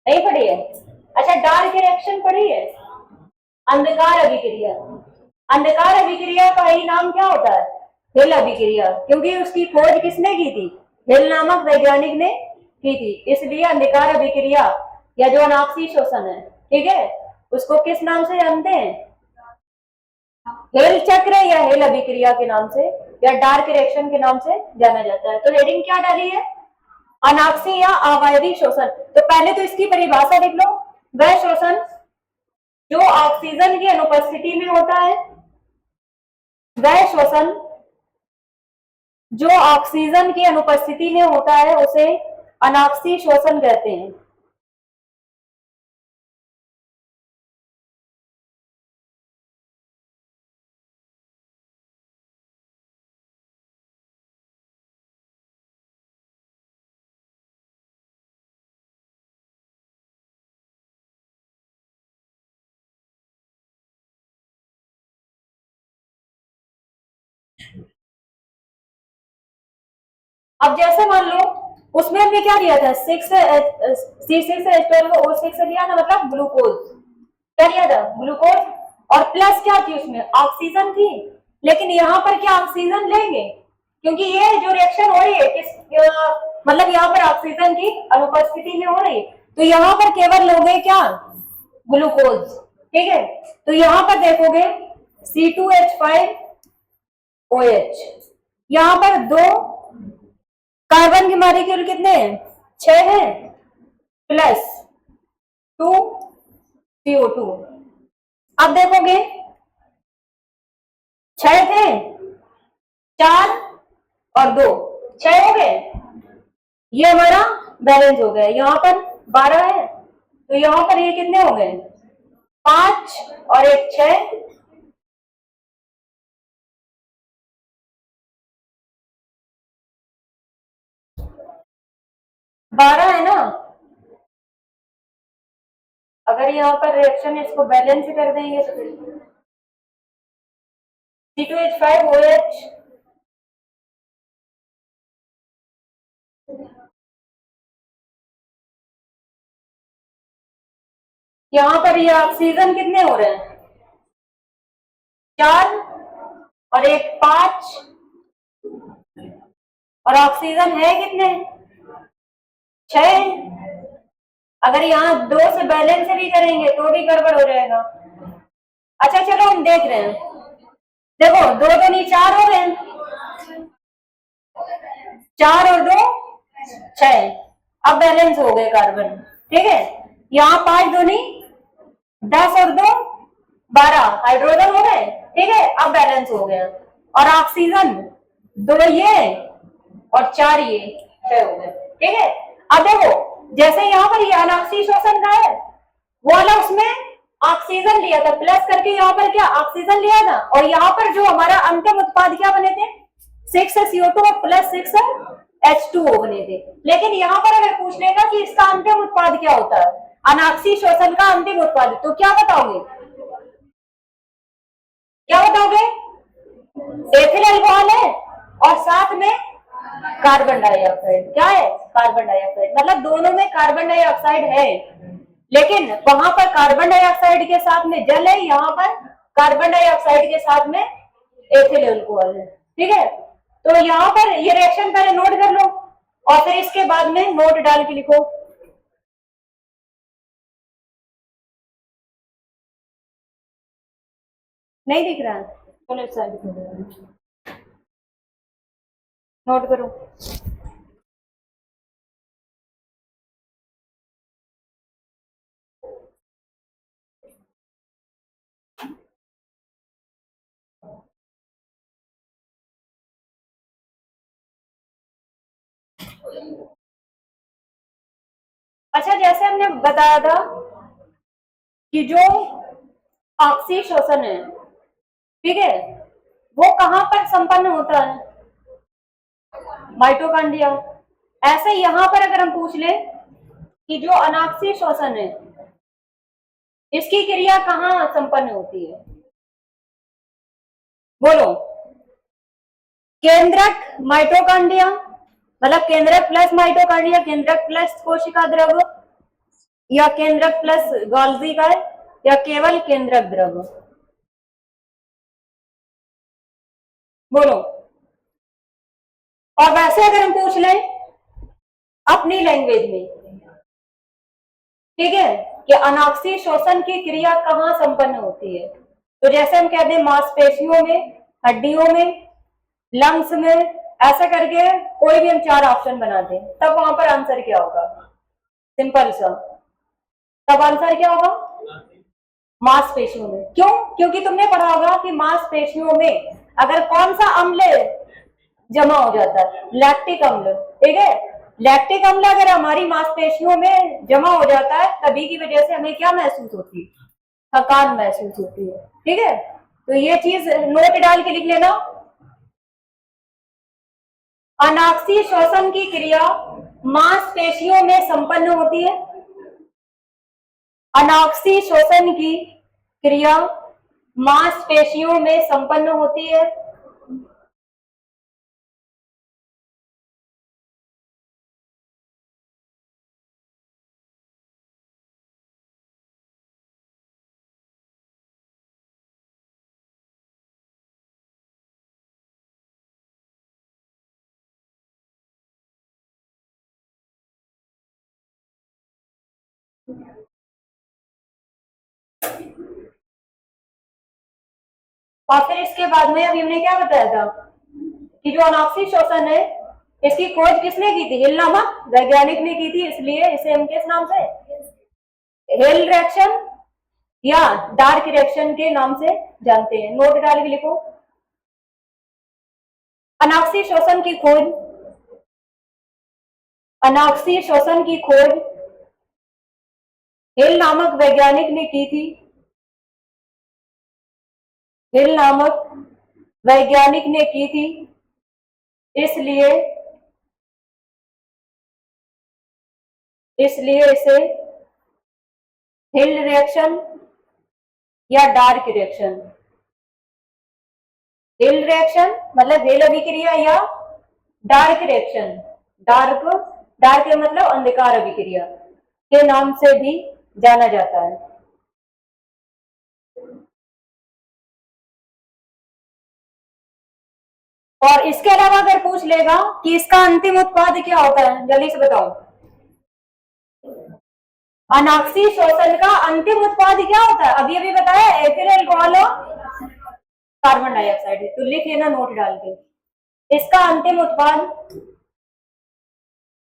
नहीं पढ़ी है, अच्छा डार्क रिएक्शन पढ़ी है, अंधकार अभिक्रिया। अंधकार अभिक्रिया का ही नाम क्या होता है हेल अभिक्रिया, क्योंकि उसकी खोज किसने की थी, हेल नामक वैज्ञानिक ने की थी, इसलिए अंधकार अभिक्रिया या जो अनाक्सी शोषण है, ठीक है, उसको किस नाम से जानते हैं, हेल चक्र या हेल अभिक्रिया के नाम से या डार्क रिएक्शन के नाम से जाना जाता है। तो हेडिंग क्या डाली है अनाक्सी या अवायवी शोषण। तो पहले तो इसकी परिभाषा लिख लो, वह शोषण जो ऑक्सीजन की अनुपस्थिति में होता है, वह शोषण जो ऑक्सीजन की अनुपस्थिति में होता है उसे अनाक्सी शोषण कहते हैं। अब जैसे मान लो उसमें हमने क्या लिया था, C6H12O6 लिया था, मतलब ग्लूकोज। क्या लिया था, ग्लूकोज। और प्लस क्या थी उसमें, ऑक्सीजन थी। लेकिन यहाँ पर क्या ऑक्सीजन लेंगे, क्योंकि ये जो रिएक्शन हो रही है मतलब यहाँ पर ऑक्सीजन की अनुपस्थिति में हो रही है, तो यहाँ पर केवल लोगे क्या, ग्लूकोज। ठीक है, तो यहाँ पर देखोगे C2H5OH, यहाँ पर 2 कार्बन के मॉलिक्यूल कितने हैं, 6 हैं, प्लस 2 CO2। अब देखोगे 6 थे, 4 और 2, 6 हो गए, ये हमारा बैलेंस हो गया। यहाँ पर 12 है, तो यहाँ पर ये कितने हो गए, 5 और 1 6। बारह है ना। अगर यहाँ पर रिएक्शन इसको बैलेंस कर देंगे तो C2H5OH यहाँ पर ये ऑक्सीजन कितने हो रहे हैं, 4 और 1 5, और ऑक्सीजन है कितने, 6। अगर यहाँ 2 से बैलेंस भी करेंगे तो भी गड़बड़ हो जाएगा। अच्छा चलो हम देख रहे हैं, देखो 2 2 नहीं 4 हो गए, 4 और 2 6, अब बैलेंस हो गए कार्बन। ठीक है, यहाँ 5 दूनी 10 और 2 12 हाइड्रोजन हो गए। ठीक है, अब बैलेंस हो गया, और ऑक्सीजन 2 ये और 4 ये 6 हो गए। ठीक है, अब देखो जैसे यहाँ पर ये अनाक्सी शोषण का है, वो वाला उसमें ऑक्सीजन लिया था, प्लस करके यहाँ पर क्या ऑक्सीजन लिया था, और यहाँ पर जो हमारा अंतिम उत्पाद क्या बने थे, 6CO2 और प्लस 6H2O बने थे। लेकिन यहाँ पर अगर पूछ लेगा कि इसका अंतिम उत्पाद क्या होता है, अनाक्सी शोषण का अंतिम उत्पाद, तो क्या बताओगे, क्या बताओगे, एथिल अल्कोहल है और साथ में कार्बन डाइऑक्साइड। क्या है, कार्बन डाइऑक्साइड, मतलब दोनों में कार्बन डाइऑक्साइड है, लेकिन वहां पर कार्बन डाइऑक्साइड के साथ में जल है, यहाँ पर कार्बन डाइऑक्साइड के साथ में एथिल अल्कोहल है। ठीक है, तो यहाँ पर ये रिएक्शन पहले नोट कर लो और फिर इसके बाद में नोट डाल के लिखो। नहीं दिख रहा है, चलो इस साइड नोट करो। अच्छा, जैसे हमने बताया था कि जो ऑक्सी शोषण है, ठीक है, वो कहां पर संपन्न होता है, माइटोकॉन्ड्रिया। ऐसे यहां पर अगर हम पूछ ले कि जो अनाक्सी शोषण है, इसकी क्रिया कहां संपन्न होती है, बोलो, केंद्रक माइटोकॉन्ड्रिया, मतलब केंद्रक प्लस माइटोकॉन्ड्रिया, केंद्रक प्लस कोशिका द्रव, या केंद्रक प्लस गोल्जी का, या केवल केंद्रक द्रव, बोलो। और वैसे अगर हम पूछ लें अपनी लैंग्वेज में, ठीक है, कि अनाक्सी शोषण की क्रिया कहां संपन्न होती है, तो जैसे हम कहते हैं मांसपेशियों में, हड्डियों में, लंग्स में, ऐसा करके कोई भी हम 4 ऑप्शन बनाते हैं, तब वहां पर आंसर क्या होगा, सिंपल सा, तब आंसर क्या होगा, मांसपेशियों में। क्यों, क्योंकि तुमने पढ़ा होगा कि मांसपेशियों में अगर कौन सा अम्ल जमा हो जाता है, लैक्टिक अम्ल। ठीक है, लैक्टिक अम्ल अगर हमारी मांसपेशियों में जमा हो जाता है, तभी की वजह से हमें क्या महसूस होती है, थकान महसूस होती है। ठीक है, तो ये चीज नोट डाल के लिख लेना। अनाक्सी श्वसन की क्रिया मांसपेशियों में संपन्न होती है। अनाक्सी श्वसन की क्रिया मांसपेशियों में संपन्न होती है। और फिर इसके बाद में अभी हमने क्या बताया था कि जो अनाक्षी श्वसन है इसकी खोज किसने की थी? हिल नामक वैज्ञानिक ने की थी, इसलिए इसे हम किस नाम से हिल रिएक्शन या डार्क रिएक्शन के नाम से जानते हैं। नोट डाल के लिखो। अनाक्षी श्वसन की खोज, अनाक्षी श्वसन की खोज हिल नामक वैज्ञानिक ने की थी, हिल नामक वैज्ञानिक ने की थी, इसलिए इसे हिल रिएक्शन या डार्क रिएक्शन, हिल रिएक्शन मतलब हिल अभिक्रिया या डार्क रिएक्शन, डार्क मतलब अंधकार अभिक्रिया के नाम से भी जाना जाता है। और इसके अलावा अगर पूछ लेगा कि इसका अंतिम उत्पाद क्या होता है, जल्दी से बताओ। अनाक्षी श्वसन का अंतिम उत्पाद क्या होता है? अभी अभी बताया, एथिल अल्कोहल और कार्बन डाइऑक्साइड। तो लिख लेना नोट डाल के। इसका अंतिम उत्पाद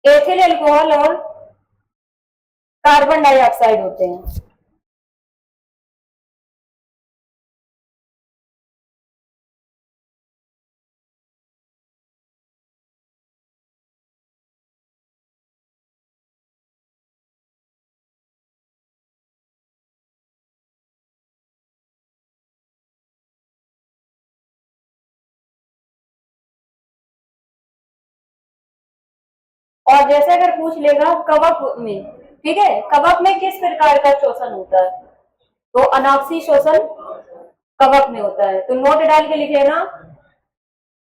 एथिल अल्कोहल और कार्बन डाइऑक्साइड होते हैं। और जैसे अगर पूछ लेगा कवक में, ठीक है, कवक में किस प्रकार का शोषण होता है? तो अनाक्षी शोषण कवक में होता है। तो नोट डाल के लिख लेना,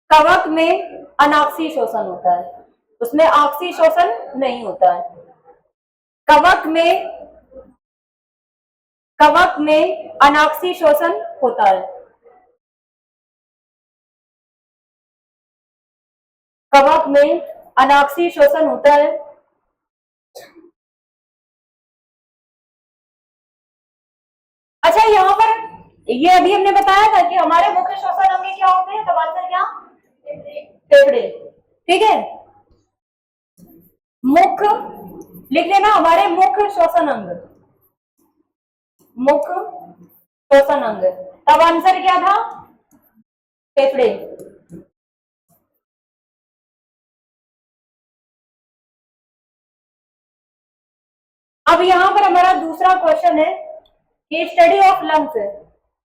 कवक में अनाक्षी शोषण होता है, उसमें आक्षी शोषण नहीं होता है। कवक में अनाक्षी शोषण होता है। कवक में अनाक्षी शोषण होता है। अच्छा, यहाँ पर ये अभी हमने बताया था कि हमारे मुख्य श्वसन अंग क्या होते हैं, तब आंसर क्या? फेफड़े। ठीक है, मुख्य लिख लेना, हमारे मुख्य श्वसन अंग, मुख्य श्वसन अंग, तब आंसर क्या था? फेफड़े। अब यहां पर हमारा दूसरा क्वेश्चन है कि स्टडी ऑफ लंग्स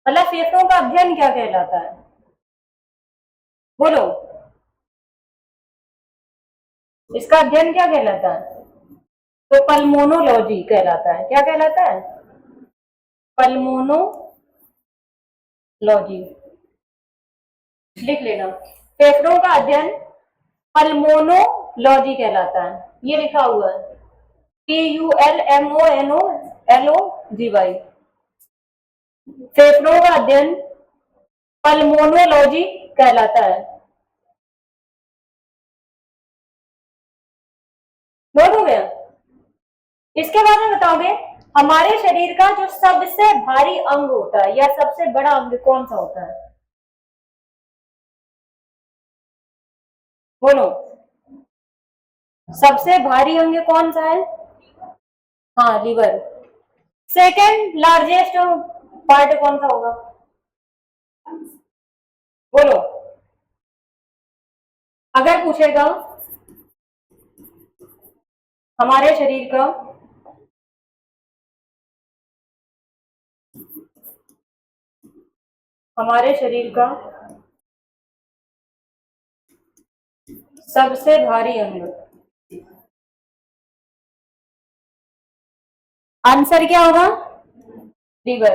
मतलब फेफड़ों का अध्ययन क्या कहलाता है? बोलो, इसका अध्ययन क्या कहलाता है? तो पल्मोनोलॉजी कहलाता है। क्या कहलाता है? पल्मोनोलॉजी। लिख लेना, फेफड़ों का अध्ययन पल्मोनोलॉजी कहलाता है। ये लिखा हुआ है PULMONOLOGY। फेफड़ों का अध्ययन पल्मोनोलॉजी कहलाता है। नोट हो गया? इसके बाद में बताओगे हमारे शरीर का जो सबसे भारी अंग होता है या सबसे बड़ा अंग कौन सा होता है? बोलो, सबसे भारी अंग कौन सा है? हाँ, लीवर। सेकेंड लार्जेस्ट पार्ट कौन सा होगा? बोलो, अगर पूछेगा हमारे शरीर का सबसे भारी अंग, आंसर क्या होगा? लीवर।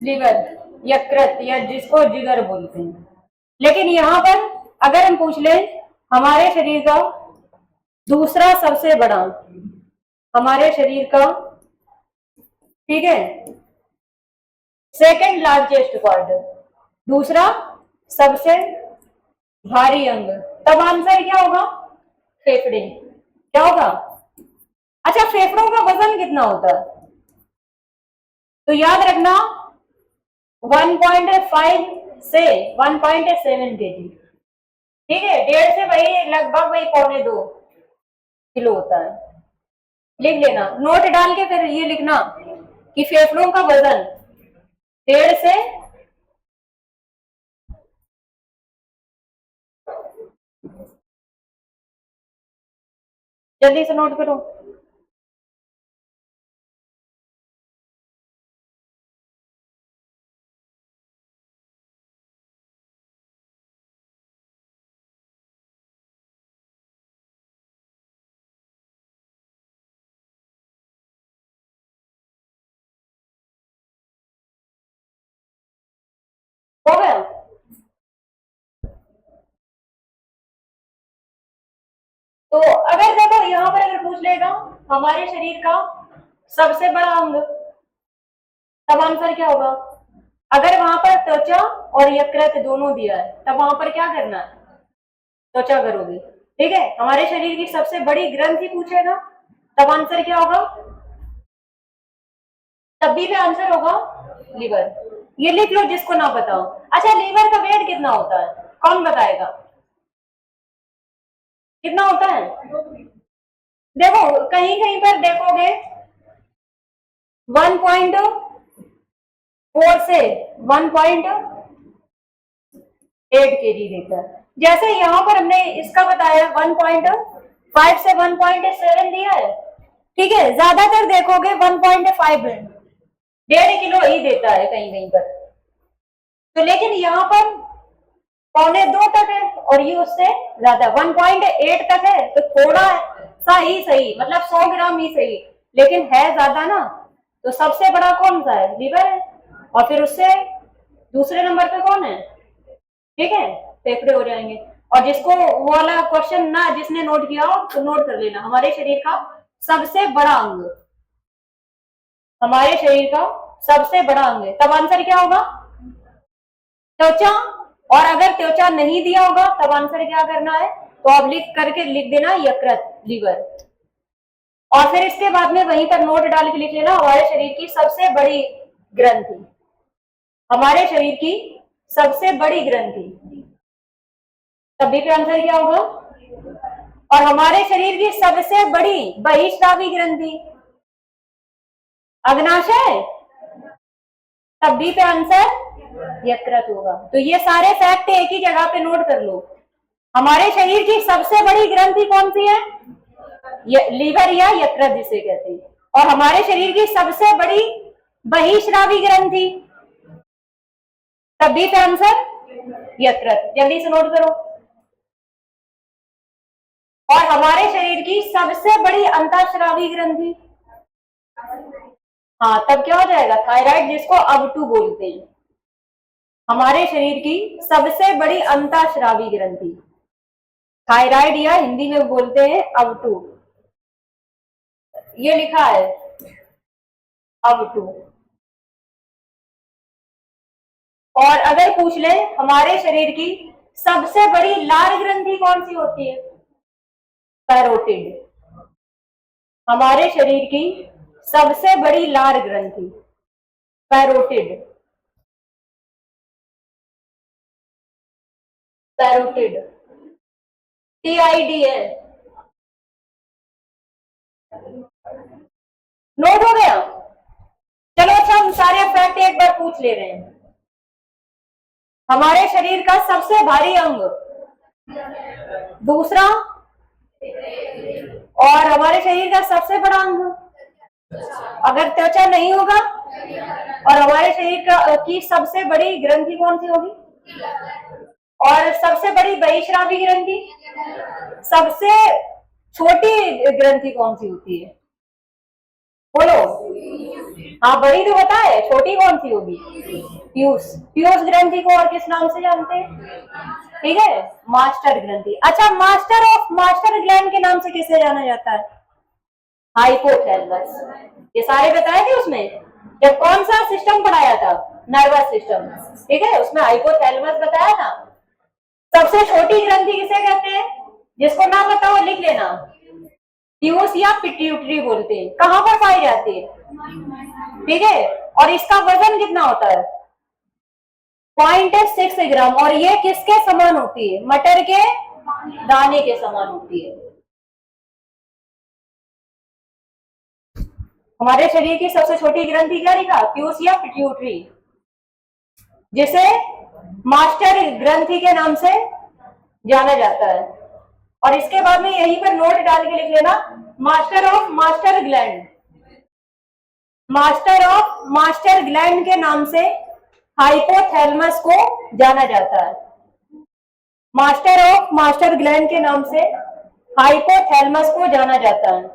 लीवर, यकृत या जिसको जिगर बोलते हैं। लेकिन यहां पर अगर हम पूछ ले हमारे शरीर का दूसरा सबसे बड़ा, हमारे शरीर का, ठीक है, सेकेंड लार्जेस्ट पार्ट, दूसरा सबसे भारी अंग, तब आंसर क्या होगा? फेफड़े। क्या होगा? अच्छा, फेफड़ों का वजन कितना होता है? तो याद रखना 1.5 से 1.7 केजी, ठीक है। 1.5 से वही लगभग वही 1.25 किलो होता है। लिख लेना, नोट डाल के फिर ये लिखना कि फेफड़ों का वजन 1.5 से जल्दी से नोट करो। हो गया? तो अगर देखो यहाँ पर अगर पूछ लेगा हमारे शरीर का सबसे बड़ा अंग, तब आंसर क्या होगा? अगर वहां पर त्वचा और यकृत दोनों दिया है तब वहां पर क्या करना है? त्वचा करोगे, ठीक है। हमारे शरीर की सबसे बड़ी ग्रंथि पूछेगा तब आंसर क्या होगा? तब भी आंसर होगा लीवर। ये लिख लो जिसको ना बताओ। अच्छा, लीवर का वेट कितना होता है? कौन बताएगा? कितना होता है? देखो कहीं कहीं पर देखोगे 1.4 से 1.8 केजी देता है। जैसे यहाँ पर हमने इसका बताया 1.5 से 1.7 दिया है, ठीक है। ज्यादातर देखोगे 1.5 1.5 किलो ही देता है कहीं कहीं पर। तो लेकिन यहाँ पर 1.25 तक है और ये उससे ज्यादा 1.8 तक है, तो थोड़ा सा ही सही, मतलब 100 ग्राम ही सही, लेकिन है ज्यादा ना। तो सबसे बड़ा कौन सा है? लीवर है। और फिर उससे दूसरे नंबर पे कौन है? ठीक है, फेफड़े हो जाएंगे। और जिसको वो वाला क्वेश्चन ना जिसने नोट किया हो तो नोट कर लेना, हमारे शरीर का सबसे बड़ा अंग, हमारे शरीर का सबसे बड़ा अंग है, तब आंसर क्या होगा? त्वचा। और अगर त्वचा नहीं दिया होगा तब आंसर क्या करना है? तो आप लिख करके लिख देना यकृत, लीवर। और फिर इसके बाद में वहीं पर नोट डाल के लिख लेना हमारे शरीर की सबसे बड़ी ग्रंथि, हमारे शरीर की सबसे बड़ी ग्रंथि, तभी पे आंसर क्या होगा? और हमारे शरीर की सबसे बड़ी बहिस्रावी ग्रंथि अग्नाशय, तभी पे आंसर यकृत होगा। तो ये सारे फैक्ट एक ही जगह पे नोट कर लो। हमारे शरीर की सबसे बड़ी ग्रंथि कौन सी है? लीवर या यकृत जिसे कहते हैं। और हमारे शरीर की सबसे बड़ी बहिस्रावी ग्रंथि, तभी पे आंसर यकृत। जल्दी से नोट करो। और हमारे शरीर की सबसे बड़ी अंतःस्रावी ग्रंथि, हाँ तब क्या हो जाएगा? थायराइड, जिसको अवटु बोलते हैं। हमारे शरीर की सबसे बड़ी अंतःस्रावी ग्रंथि थायराइड, या हिंदी में बोलते हैं अवटु। ये लिखा है अवटु। और अगर पूछ ले हमारे शरीर की सबसे बड़ी लार ग्रंथि कौन सी होती है? पैरोटिड। हमारे शरीर की सबसे बड़ी लार ग्रंथि पैरोटिड, पैरोटिड, TID है। नोट हो गया? चलो अच्छा, हम सारे फैक्ट एक बार पूछ ले रहे हैं। हमारे शरीर का सबसे भारी अंग, दूसरा, और हमारे शरीर का सबसे बड़ा अंग, अगर त्वचा नहीं होगा, और हमारे शरीर का की सबसे बड़ी ग्रंथि कौन सी होगी? और सबसे बड़ी बहिस्रावी ग्रंथि, सबसे छोटी ग्रंथि कौन सी होती है? बोलो। हाँ बड़ी तो पता है, छोटी कौन सी होगी? पीयूष। पीयूष ग्रंथि को और किस नाम से जानते हैं? ठीक है, मास्टर ग्रंथि। अच्छा, मास्टर ग्लैंड के नाम से किसे जाना जाता है? हाइपोथैलेमस। ये सारे बताए थे उसमें जब कौन सा सिस्टम पढ़ाया था? नर्वस सिस्टम, ठीक है, उसमें हाइपोथैलेमस बताया था। सबसे छोटी ग्रंथि किसे कहते हैं? जिसको ना बताओ लिख लेना, प्यूस या पिट्यूटरी बोलते हैं, कहां पर पाई जाती है? ठीक है, और इसका वजन कितना होता है? 0.6 ग्राम। और ये किसके समान होती है? मटर के दाने के समान होती है। हमारे शरीर की सबसे छोटी ग्रंथि क्या लिखा? प्यूस या पिट्यूटरी, जिसे मास्टर ग्रंथि के नाम से जाना जाता है। और इसके बाद में यहीं पर नोट डाल के लिख लेना, master of master gland. Master of master gland के नाम से हाइपोथैलेमस को जाना जाता है। मास्टर ऑफ मास्टर ग्लैंड के नाम से हाइपोथैलेमस को जाना जाता है।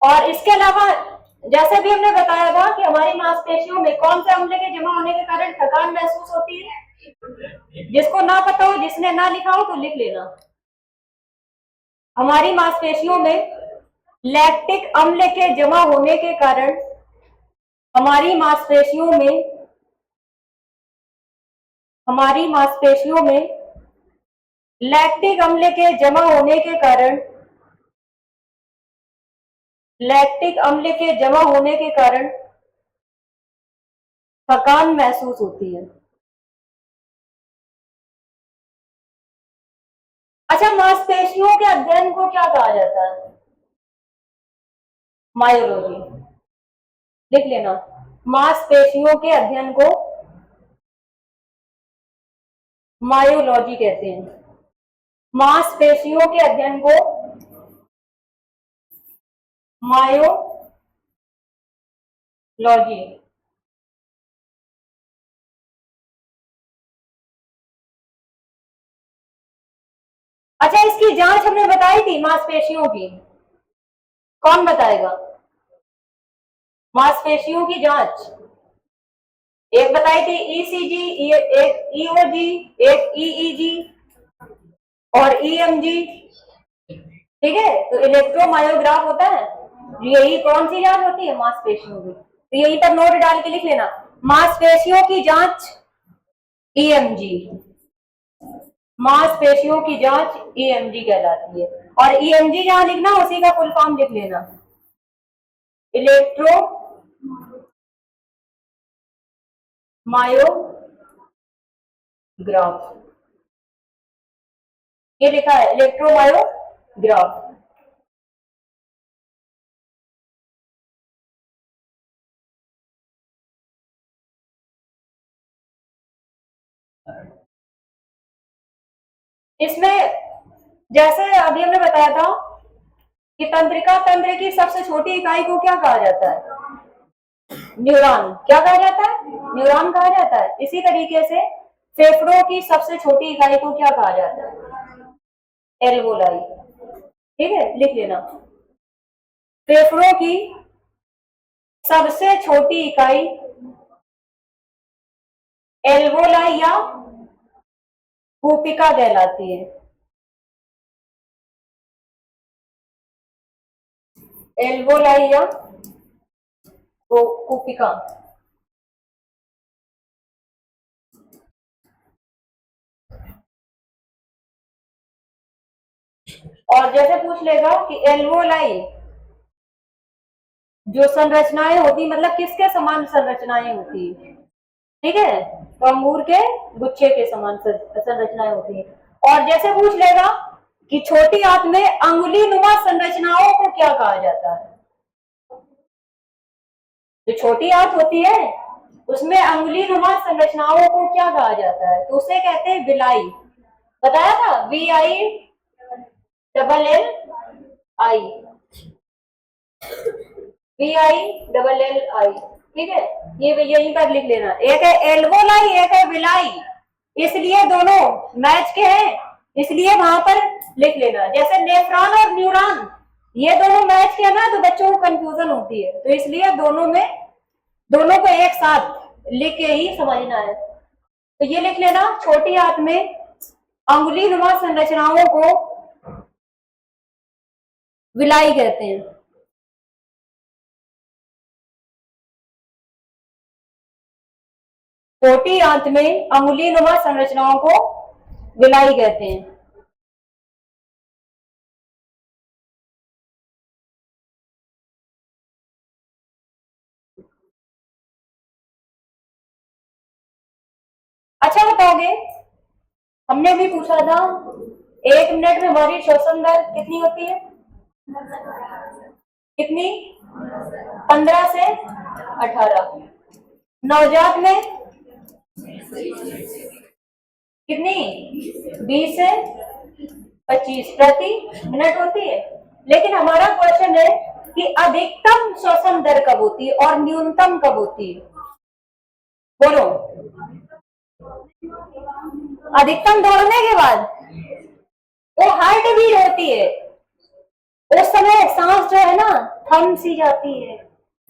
और इसके अलावा जैसे भी हमने बताया था कि हमारी मांसपेशियों में कौन से अम्ल के जमा होने के कारण थकान महसूस होती है, जिसको ना पता हो, जिसने ना लिखा हो तो लिख लेना। हमारी मांसपेशियों में लैक्टिक अम्ल के जमा होने के कारण हमारी मांसपेशियों में लैक्टिक अम्ल के जमा होने के कारण थकान महसूस होती है। अच्छा, मांसपेशियों के अध्ययन को क्या कहा जाता है? मायोलॉजी। लिख लेना, मांसपेशियों के अध्ययन को मायोलॉजी कहते हैं। मांसपेशियों के अध्ययन को मायोलॉजी। अच्छा, इसकी जांच हमने बताई थी मांसपेशियों की, कौन बताएगा? मांसपेशियों की जांच एक बताई थी ईसीजी, एक ईओजी, एक ईईजी और ईएमजी। ठीक है, तो इलेक्ट्रोमायोग्राफ होता है, यही कौन सी जांच होती है? मांसपेशियों की। तो यहीं पर नोट डाल के लिख लेना, मांसपेशियों की जांच ईएमजी। मांसपेशियों की जांच ईएमजी कहलाती है। और ईएमजी जहां लिखना उसी का फुल फॉर्म लिख लेना, इलेक्ट्रो मायोग्राफ। ये लिखा है इलेक्ट्रोमायोग्राफ। इसमें जैसे अभी हमने बताया था कि तंत्रिका तंत्र की सबसे छोटी इकाई को क्या कहा जाता है? न्यूरॉन। क्या कहा जाता है? न्यूरॉन कहा जाता है। इसी तरीके से फेफड़ों की सबसे छोटी इकाई को क्या कहा जाता है? एल्वोलाई। ठीक है, लिख लेना, फेफड़ों की सबसे छोटी इकाई एल्वोलाई या कूपिका कहलाती है। एल्वोलाई या कूपिका। और जैसे पूछ लेगा कि एल्वोलाई जो संरचनाएं होती, मतलब किसके समान संरचनाएं होती है? ठीक है, तो अंगूर के गुच्छे के समान संरचनाएं होती है। और जैसे पूछ लेगा कि छोटी आंत में अंगुली नुमा संरचनाओं को क्या कहा जाता है? जो छोटी आंत होती है उसमें अंगुली नुमा संरचनाओं को क्या कहा जाता है? तो उसे कहते हैं विलाई। बताया था, VILLI, VILLI। ठीक है, ये यहीं पर लिख लेना, एक है एल्वोलाई, एक है विलाई, इसलिए दोनों मैच के हैं, इसलिए वहां पर लिख लेना। जैसे नेफ्रॉन और न्यूरॉन ये दोनों मैच के हैं ना, तो बच्चों को कंफ्यूजन होती है, तो इसलिए दोनों को एक साथ लिख के ही समझना है। तो ये लिख लेना, छोटी आंत में अंगुली नुमा संरचनाओं को विलाई कहते हैं। छोटी आंत में अंगुली नुमा संरचनाओं को विलाई कहते हैं। अच्छा बताओगे, हमने भी पूछा था 1 मिनट में हमारी श्वसन दर कितनी होती है? कितनी? 15 से 18। नवजात में कितनी? 20 से 25 प्रति मिनट होती है। लेकिन हमारा क्वेश्चन है कि अधिकतम श्वसन दर कब होती है और न्यूनतम कब होती है? बोलो। अधिकतम दौड़ने के बाद वो हार्ट बीट होती है, उस समय सांस जो है ना थम सी जाती है,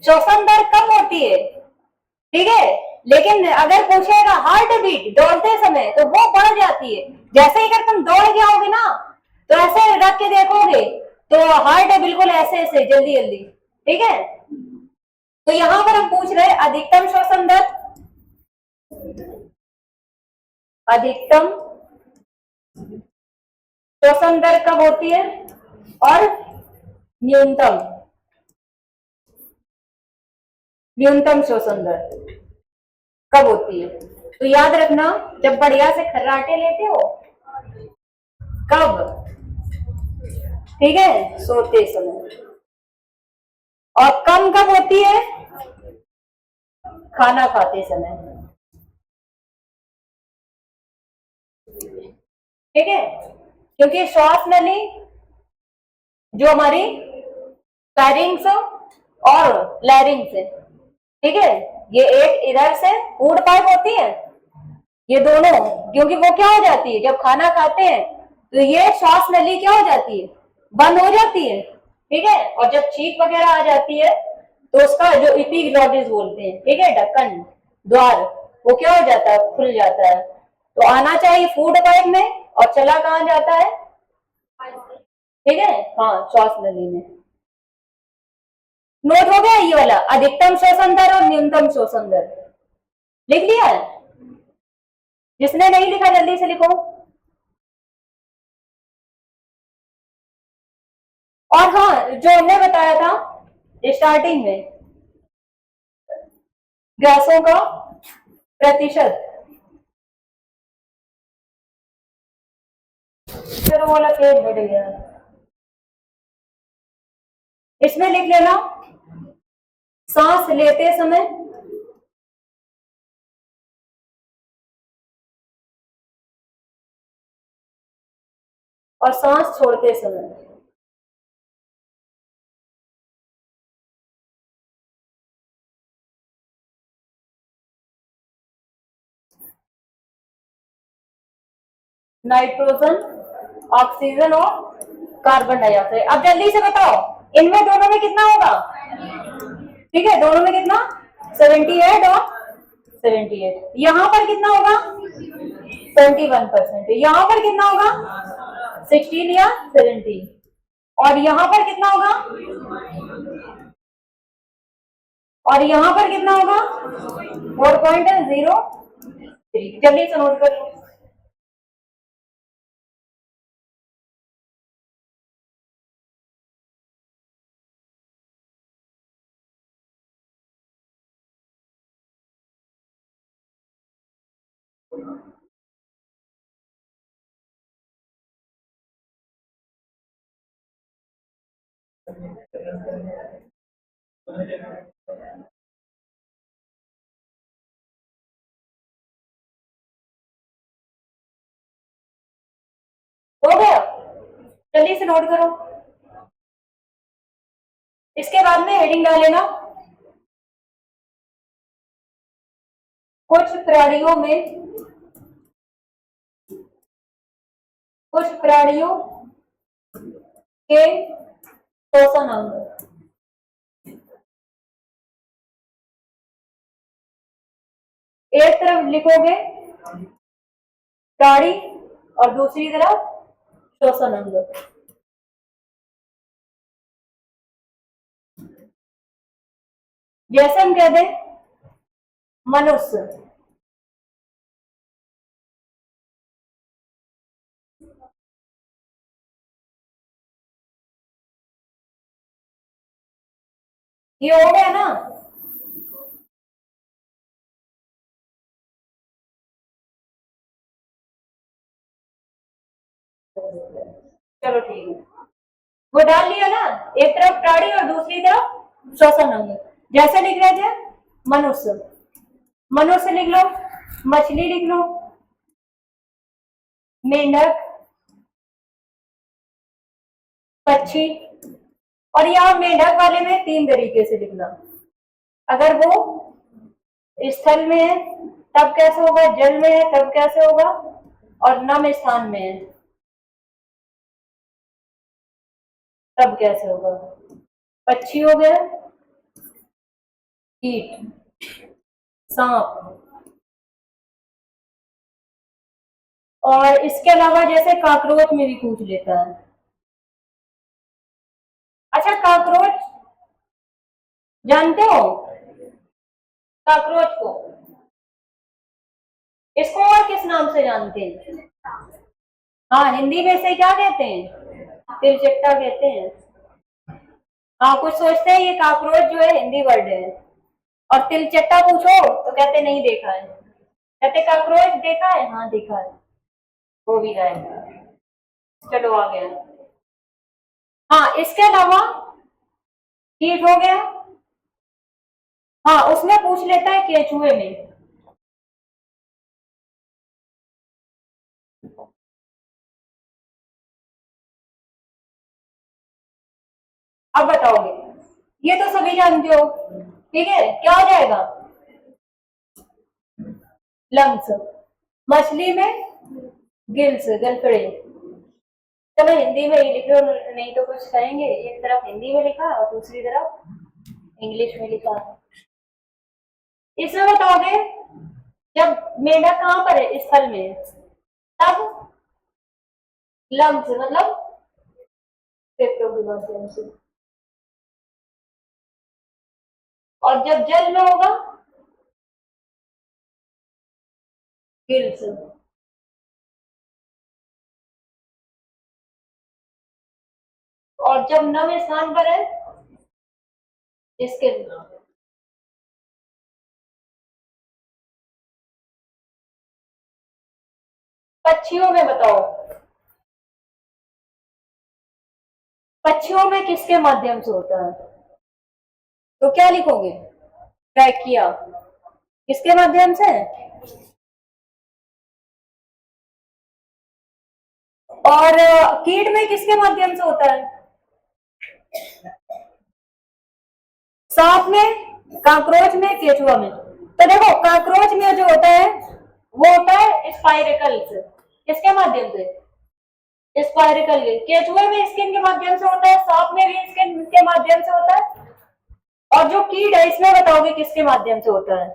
श्वसन दर कम होती है, ठीक है। लेकिन अगर पूछेगा हार्ट बीट दौड़ते समय तो वो बढ़ जाती है। जैसे ही अगर तुम दौड़ के आओगे ना तो ऐसे रख के देखोगे तो हार्ट बिल्कुल ऐसे ऐसे जल्दी जल्दी, ठीक है। तो यहां पर हम पूछ रहे हैं अधिकतम श्वसन दर, अधिकतम श्वसन दर कब होती है और न्यूनतम, न्यूनतम श्वसन दर कब होती है? तो याद रखना, जब बढ़िया से खर्राटे लेते हो कब, ठीक है, सोते समय। और कम कब होती है? खाना खाते समय, ठीक है। क्योंकि श्वास नली जो हमारी पैरिंग्स और लैरिंग्स है, ठीक है, ये एक इधर से फूड पाइप होती है, ये दोनों, क्योंकि वो क्या हो जाती है जब खाना खाते हैं तो ये श्वास नली क्या हो जाती है, बंद हो जाती है, ठीक है। और जब छींक वगैरह आ जाती है तो उसका जो एपिग्लॉटिस बोलते हैं, ठीक है, ढक्कन द्वार, वो क्या हो जाता है, खुल जाता है। तो आना चाहिए फूड पाइप में और चला कहाँ जाता है, ठीक है, हाँ, श्वास नली में। नोट हो गया ये वाला अधिकतम श्वसन दर और न्यूनतम श्वसन दर, लिख लिया है? जिसने नहीं लिखा जल्दी से लिखो। और हाँ, जो हमने बताया था स्टार्टिंग में, गैसों का प्रतिशत, चलो वाला पेज बढ़ गया, इसमें लिख लेना सांस लेते समय और सांस छोड़ते समय। नाइट्रोजन, ऑक्सीजन और कार्बन डाइऑक्साइड। अब जल्दी से बताओ इनमें दोनों में कितना होगा, ठीक है, दोनों में कितना, 78 और 78। यहां पर कितना होगा, 21%। यहां पर कितना होगा, 16 या 17। और यहां पर कितना होगा, और यहां पर कितना होगा, 4.03। जल्दी से नोट कर लो। हो गया, जल्दी से नोट करो। इसके बाद में हेडिंग डाल लेना, कुछ प्राणियों में, कुछ प्राणियों के श्वसन अंग। एक तरफ लिखोगे प्राणी और दूसरी तरफ श्वसन अंग। जैसे हम कह दें मनुष्य, ये हो गया ना। चलो ठीक है, वो डाल लिया ना। एक तरफ प्राणी और दूसरी तरफ श्वसन अंग। जैसे लिख रहे थे मनुष्य, मनुष्य लिख लो, मछली लिख लो, मेंढक, पक्षी। और यहाँ मेंढक वाले में 3 तरीके से लिखना। अगर वो स्थल में है तब कैसे होगा, जल में है तब कैसे होगा, और नम स्थान में है तब कैसे होगा। पक्षी हो गया, कीट, सांप, और इसके अलावा जैसे कॉकरोच में भी पूछ लेता है। अच्छा, कॉकरोच जानते हो? कॉकरोच को, इसको और किस नाम से जानते हैं? हाँ, हिंदी में से क्या कहते हैं? तिलचट्टा कहते हैं। हाँ, कुछ सोचते हैं ये कॉकरोच जो है हिंदी वर्ड है, और तिलचट्टा पूछो तो कहते नहीं देखा है। कहते कॉकरोच देखा है, हाँ देखा है, वो भी जाएगा। चलो आ गया। हाँ, इसके अलावा कीट हो गया। हाँ, उसमें पूछ लेता है केचुए में। अब बताओगे, ये तो सभी जानते हो, ठीक है, क्या हो जाएगा? लंग्स। मछली में गिल्स, गलफड़े। चलो हिंदी में ही लिख लो, नहीं तो कुछ कहेंगे। एक तरफ हिंदी में लिखा और दूसरी तरफ इंग्लिश में लिखा। इसमें बताओगे, जब मेंढक कहाँ पर है, स्थल में है, तब लंग्स मतलब फेफड़ों के माध्यम से, और जब जल में होगा गिल्स, और जब नम स्थान पर है इसके। पक्षियों में बताओ, पक्षियों में किसके माध्यम से होता है? तो क्या लिखोगे? ट्रैकिया। किसके माध्यम से? और कीट में किसके माध्यम से होता है? सांप में, कॉकरोच में, केचुआ में। तो देखो, कॉकरोच में जो होता है वो होता है स्पाइरेकल से। किसके माध्यम से? स्पाइरेकल के। केचुए में स्किन के माध्यम से होता है, सांप में भी स्किन के माध्यम से होता है, और जो कीट है इसमें बताओगे किसके माध्यम से होता है?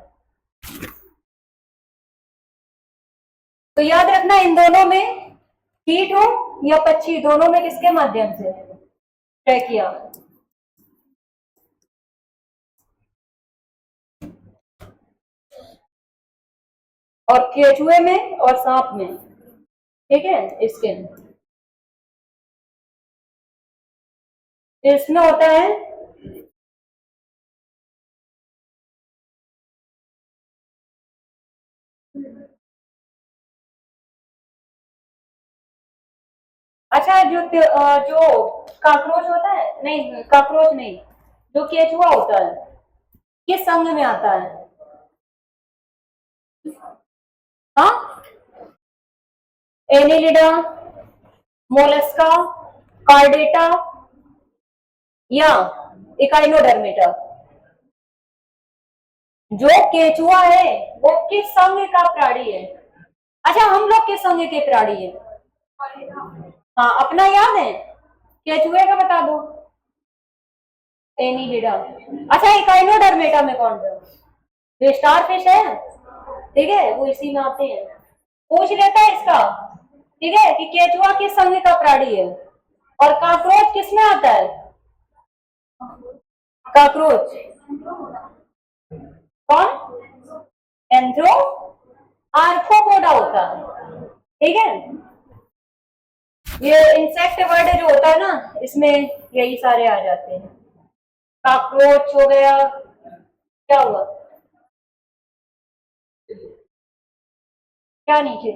तो याद रखना, इन दोनों में, कीट हो या पक्षी, दोनों में किसके माध्यम से तय किया? और केचुए में और सांप में, ठीक है, स्किन। इसमें होता है अच्छा, जो कॉकरोच होता है, नहीं कॉकरोच नहीं, जो केचुआ होता है किस संघ में आता है? हाँ, एनिलिडा, मोलस्का, कार्डेटा, या इकाइनोडर्मेटा। जो केचुआ है वो किस संघ का प्राणी है? अच्छा, हम लोग किस संघ के प्राणी है? हाँ, अपना याद है, केचुए का बता दो। एनिलिडा। अच्छा, इकाइनोडर्मेटा में कौन था? जो स्टार फिश है, ठीक है, वो इसी में आते हैं। पूछ लेता है इसका, ठीक है, कि केचुआ किस संघ का प्राणी है, और कॉकरोच किस में आता है? कॉकरोच कौन? एंथ्रो आर्थ्रोपोडा होता है, ठीक है। ये इंसेक्ट वर्ड जो होता है ना, इसमें यही सारे आ जाते हैं। कॉकरोच हो गया, क्या हुआ? क्या नीचे?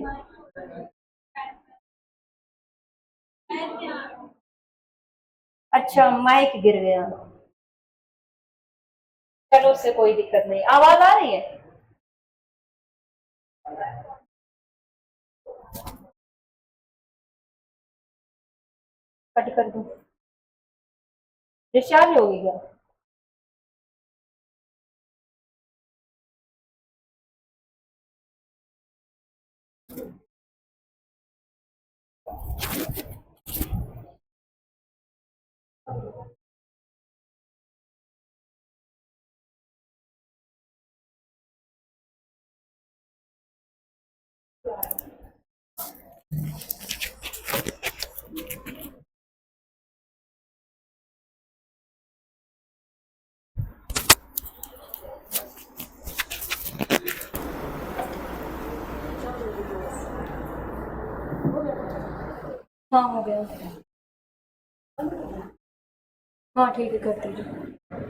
अच्छा, माइक गिर गया। चलो, उससे कोई दिक्कत नहीं। आवाज आ रही है? कट कर दूं? डिस्चार्ज होगी क्या? हाँ, हो गया। हाँ ठीक है, कर दीजिए।